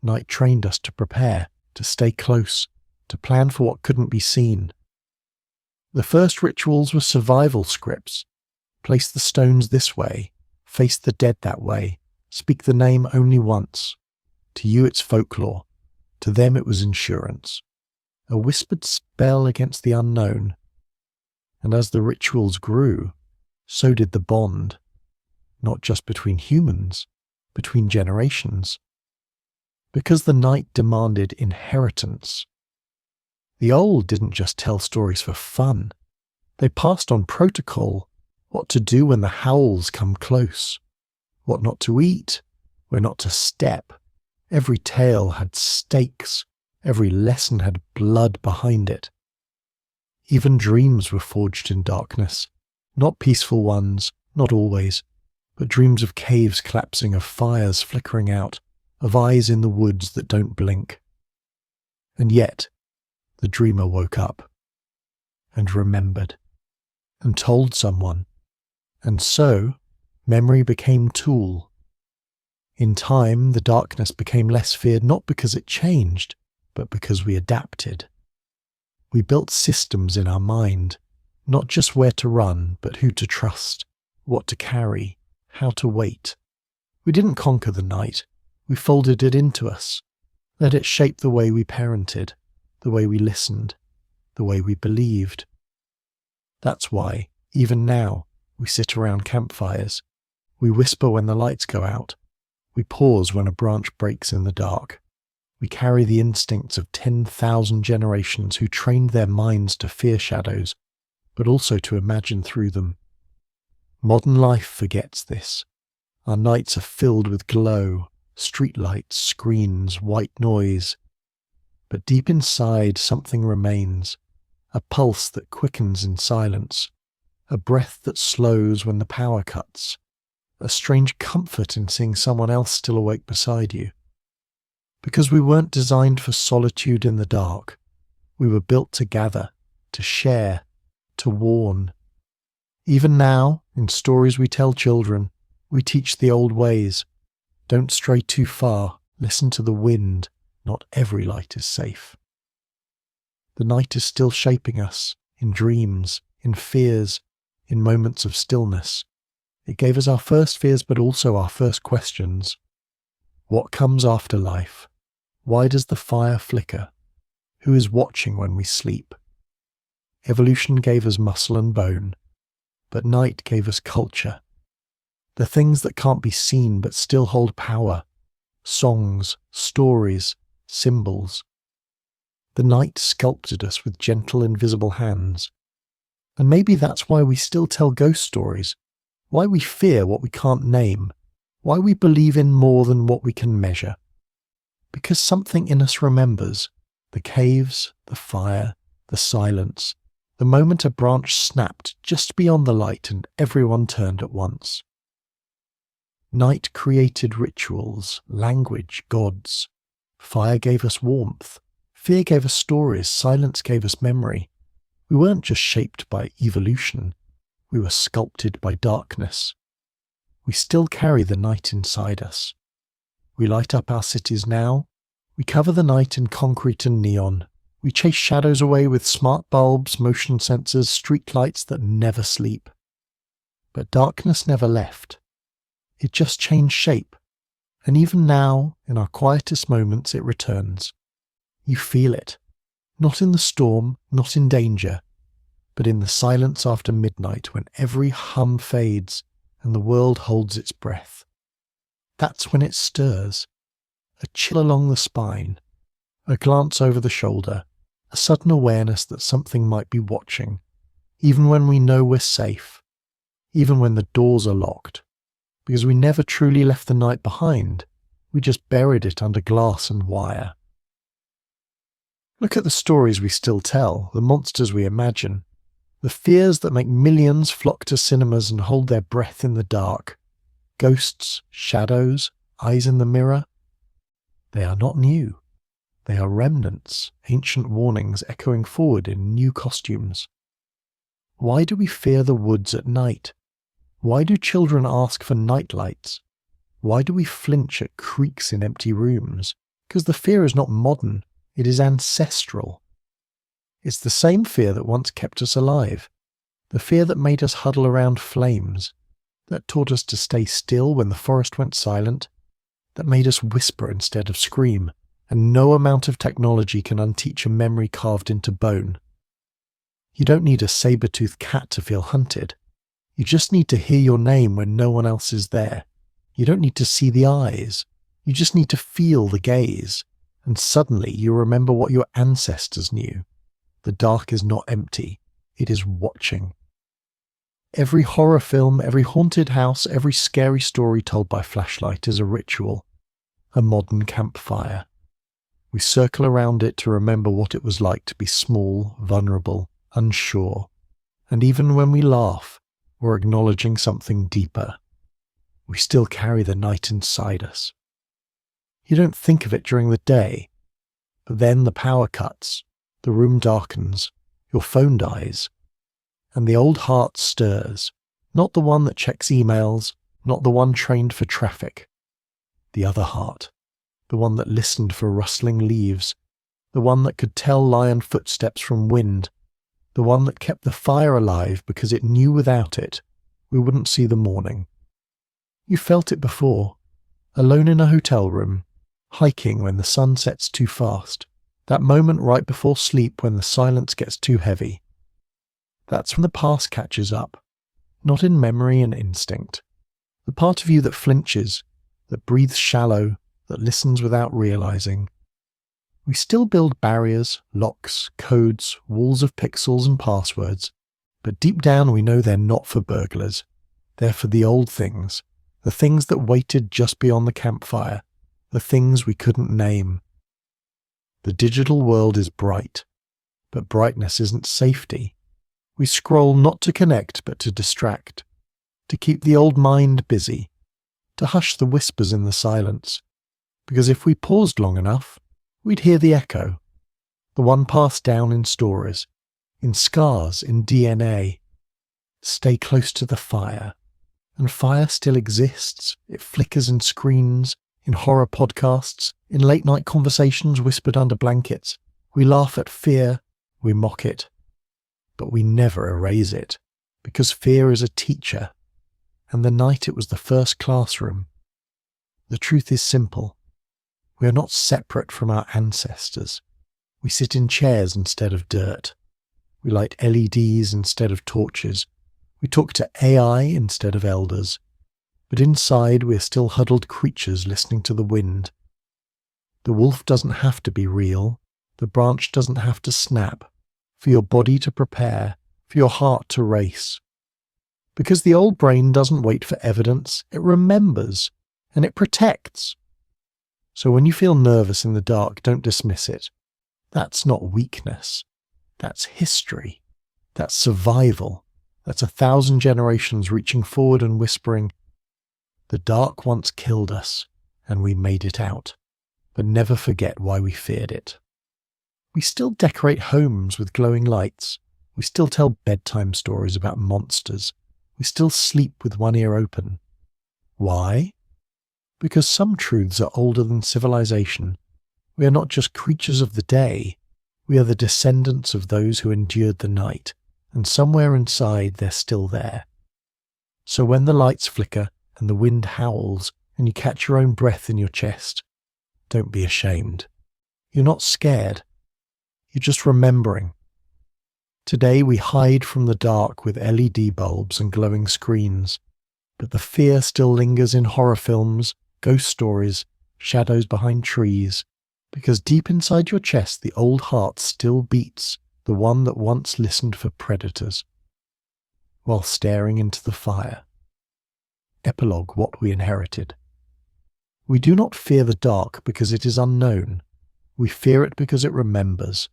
Night trained us to prepare, to stay close, to plan for what couldn't be seen. The first rituals were survival scripts. Place the stones this way, face the dead that way, speak the name only once. To you it's folklore, to them it was insurance. A whispered spell against the unknown. And as the rituals grew, so did the bond. Not just between humans, between generations. Because the night demanded inheritance. The old didn't just tell stories for fun. They passed on protocol, what to do when the howls come close, what not to eat, where not to step. Every tale had stakes, every lesson had blood behind it. Even dreams were forged in darkness, not peaceful ones, not always, but dreams of caves collapsing, of fires flickering out, of eyes in the woods that don't blink. And yet, the dreamer woke up, and remembered, and told someone, and so memory became tool. In time, the darkness became less feared not because it changed, but because we adapted. We built systems in our mind, not just where to run, but who to trust, what to carry, how to wait. We didn't conquer the night, we folded it into us, let it shape the way we parented, the way we listened, the way we believed. That's why, even now, we sit around campfires. We whisper when the lights go out. We pause when a branch breaks in the dark. We carry the instincts of 10,000 generations who trained their minds to fear shadows, but also to imagine through them. Modern life forgets this. Our nights are filled with glow, streetlights, screens, white noise. But deep inside something remains, a pulse that quickens in silence, a breath that slows when the power cuts, a strange comfort in seeing someone else still awake beside you. Because we weren't designed for solitude in the dark. We were built to gather, to share, to warn. Even now, in stories we tell children, we teach the old ways. Don't stray too far, listen to the wind, not every light is safe. The night is still shaping us, in dreams, in fears, in moments of stillness. It gave us our first fears but also our first questions. What comes after life? Why does the fire flicker? Who is watching when we sleep? Evolution gave us muscle and bone, but night gave us culture. The things that can't be seen but still hold power. Songs, stories, symbols. The night sculpted us with gentle, invisible hands. And maybe that's why we still tell ghost stories, why we fear what we can't name, why we believe in more than what we can measure. Because something in us remembers the caves, the fire, the silence, the moment a branch snapped just beyond the light and everyone turned at once. Night created rituals, language, gods. Fire gave us warmth. Fear gave us stories. Silence gave us memory. We weren't just shaped by evolution. We were sculpted by darkness. We still carry the night inside us. We light up our cities now. We cover the night in concrete and neon. We chase shadows away with smart bulbs, motion sensors, street lights that never sleep. But darkness never left. It just changed shape. And even now, in our quietest moments, it returns. You feel it. Not in the storm, not in danger, but in the silence after midnight when every hum fades and the world holds its breath. That's when it stirs. A chill along the spine, a glance over the shoulder, a sudden awareness that something might be watching, even when we know we're safe, even when the doors are locked, because we never truly left the night behind, we just buried it under glass and wire. Look at the stories we still tell, the monsters we imagine, the fears that make millions flock to cinemas and hold their breath in the dark. Ghosts, shadows, eyes in the mirror. They are not new. They are remnants, ancient warnings echoing forward in new costumes. Why do we fear the woods at night? Why do children ask for night lights? Why do we flinch at creaks in empty rooms? Because the fear is not modern, it is ancestral. It's the same fear that once kept us alive, the fear that made us huddle around flames, that taught us to stay still when the forest went silent, that made us whisper instead of scream, and no amount of technology can unteach a memory carved into bone. You don't need a saber-toothed cat to feel hunted. You just need to hear your name when no one else is there. You don't need to see the eyes. You just need to feel the gaze. And suddenly you remember what your ancestors knew. The dark is not empty. It is watching. Every horror film, every haunted house, every scary story told by flashlight is a ritual, a modern campfire. We circle around it to remember what it was like to be small, vulnerable, unsure. And even when we laugh, we're acknowledging something deeper. We still carry the night inside us. You don't think of it during the day, but then the power cuts, the room darkens, your phone dies, and the old heart stirs, not the one that checks emails, not the one trained for traffic. The other heart, the one that listened for rustling leaves, the one that could tell lion footsteps from wind, the one that kept the fire alive because it knew without it we wouldn't see the morning. You felt it before, alone in a hotel room, hiking when the sun sets too fast, that moment right before sleep when the silence gets too heavy. That's when the past catches up, not in memory and instinct. The part of you that flinches, that breathes shallow, that listens without realizing. We still build barriers, locks, codes, walls of pixels and passwords, but deep down we know they're not for burglars. They're for the old things, the things that waited just beyond the campfire, the things we couldn't name. The digital world is bright, but brightness isn't safety. We scroll not to connect but to distract, to keep the old mind busy, to hush the whispers in the silence, because if we paused long enough, we'd hear the echo, the one passed down in stories, in scars, in DNA. Stay close to the fire, and fire still exists. It flickers in screens, in horror podcasts, in late-night conversations whispered under blankets. We laugh at fear, we mock it, but we never erase it, because fear is a teacher, and the night it was the first classroom. The truth is simple. We are not separate from our ancestors. We sit in chairs instead of dirt. We light LEDs instead of torches. We talk to AI instead of elders. But inside we are still huddled creatures listening to the wind. The wolf doesn't have to be real. The branch doesn't have to snap. For your body to prepare, for your heart to race. Because the old brain doesn't wait for evidence, it remembers, and it protects. So when you feel nervous in the dark, don't dismiss it. That's not weakness. That's history. That's survival. That's 1,000 generations reaching forward and whispering, "The dark once killed us, and we made it out, but never forget why we feared it." We still decorate homes with glowing lights. We still tell bedtime stories about monsters. We still sleep with one ear open. Why? Because some truths are older than civilization. We are not just creatures of the day. We are the descendants of those who endured the night, and somewhere inside they're still there. So when the lights flicker and the wind howls and you catch your own breath in your chest, don't be ashamed. You're not scared. You're just remembering. Today we hide from the dark with LED bulbs and glowing screens, but the fear still lingers in horror films, ghost stories, shadows behind trees, because deep inside your chest the old heart still beats, the one that once listened for predators, while staring into the fire. Epilogue: What we inherited. We do not fear the dark because it is unknown. We fear it because it remembers,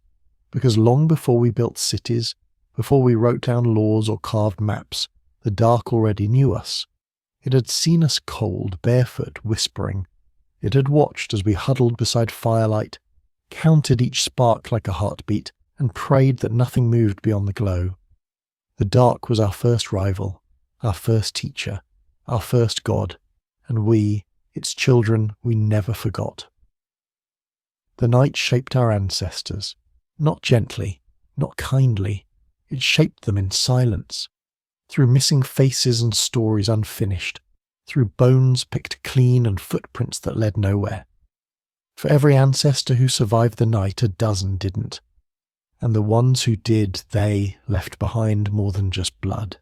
because long before we built cities, before we wrote down laws or carved maps, the dark already knew us. It had seen us cold, barefoot, whispering. It had watched as we huddled beside firelight, counted each spark like a heartbeat, and prayed that nothing moved beyond the glow. The dark was our first rival, our first teacher, our first God, and we, its children, we never forgot. The night shaped our ancestors, not gently, not kindly. It shaped them in silence, through missing faces and stories unfinished, through bones picked clean and footprints that led nowhere. For every ancestor who survived the night, a dozen didn't. And the ones who did, they left behind more than just blood.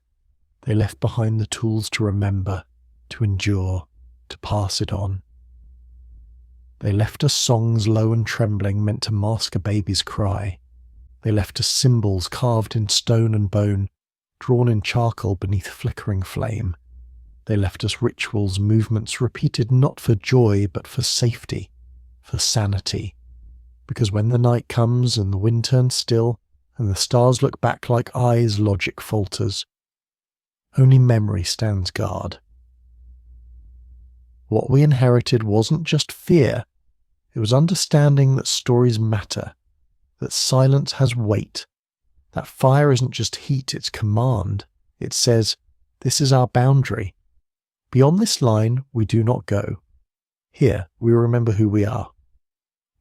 They left behind the tools to remember, to endure, to pass it on. They left us songs low and trembling meant to mask a baby's cry. They left us symbols carved in stone and bone, drawn in charcoal beneath flickering flame. They left us rituals, movements repeated not for joy but for safety, for sanity. Because when the night comes and the wind turns still and the stars look back like eyes, logic falters. Only memory stands guard. What we inherited wasn't just fear. It was understanding that stories matter, that silence has weight, that fire isn't just heat, it's command. It says, this is our boundary. Beyond this line, we do not go. Here, we remember who we are.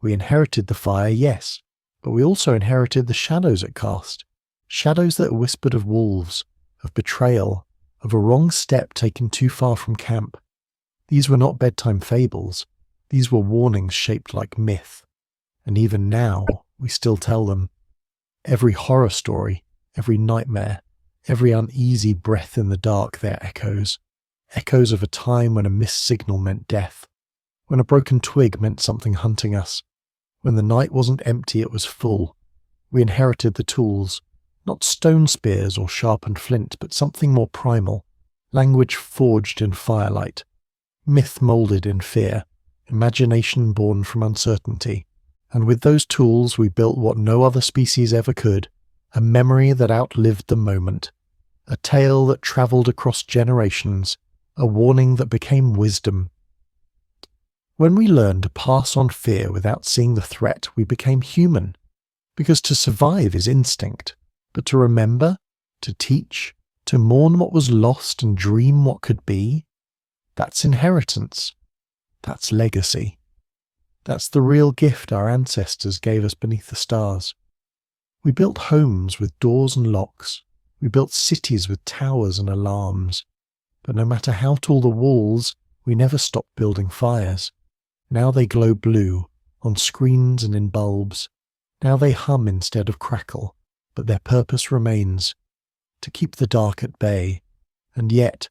We inherited the fire, yes, but we also inherited the shadows it cast. Shadows that whispered of wolves, of betrayal, of a wrong step taken too far from camp. These were not bedtime fables. These were warnings shaped like myth. And even now, we still tell them. Every horror story, every nightmare, every uneasy breath in the dark, they're echoes. Echoes of a time when a missed signal meant death. When a broken twig meant something hunting us. When the night wasn't empty, it was full. We inherited the tools. Not stone spears or sharpened flint, but something more primal. Language forged in firelight. myth moulded in fear, imagination born from uncertainty. And with those tools we built what no other species ever could, a memory that outlived the moment, a tale that travelled across generations, a warning that became wisdom. When we learned to pass on fear without seeing the threat, we became human, because to survive is instinct, but to remember, to teach, to mourn what was lost and dream what could be, that's inheritance. That's legacy. That's the real gift our ancestors gave us beneath the stars. We built homes with doors and locks. We built cities with towers and alarms. But no matter how tall the walls, we never stopped building fires. Now they glow blue, on screens and in bulbs. Now they hum instead of crackle, but their purpose remains, to keep the dark at bay. And yet,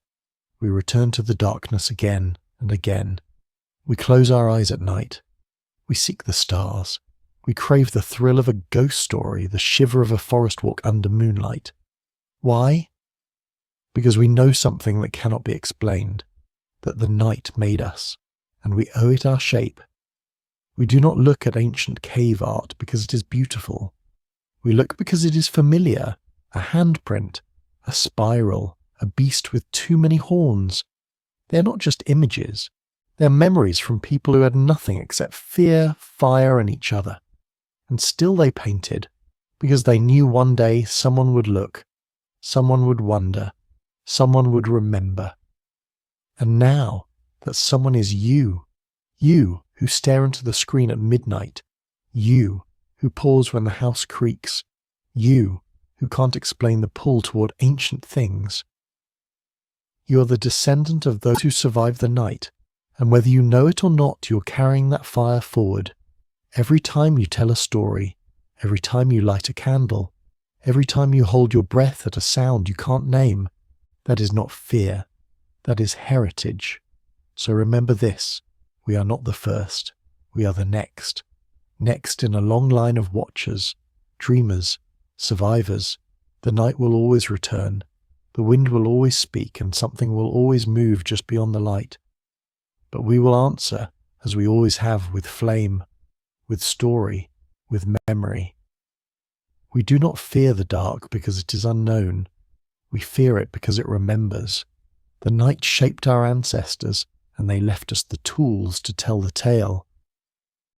we return to the darkness again and again. We close our eyes at night. We seek the stars. We crave the thrill of a ghost story, the shiver of a forest walk under moonlight. Why? Because we know something that cannot be explained, that the night made us, and we owe it our shape. We do not look at ancient cave art because it is beautiful. We look because it is familiar, a handprint, a spiral, a beast with too many horns. They are not just images. They are memories from people who had nothing except fear, fire, and each other. And still they painted, because they knew one day someone would look, someone would wonder, someone would remember. And now that someone is you who stare into the screen at midnight, you who pause when the house creaks, you who can't explain the pull toward ancient things. You are the descendant of those who survived the night, and whether you know it or not, you're carrying that fire forward. Every time you tell a story, every time you light a candle, every time you hold your breath at a sound you can't name, that is not fear, that is heritage. So remember this, we are not the first, we are the next. Next in a long line of watchers, dreamers, survivors. The night will always return, the wind will always speak, and something will always move just beyond the light. But we will answer, as we always have, with flame, with story, with memory. We do not fear the dark because it is unknown. We fear it because it remembers. The night shaped our ancestors, and they left us the tools to tell the tale.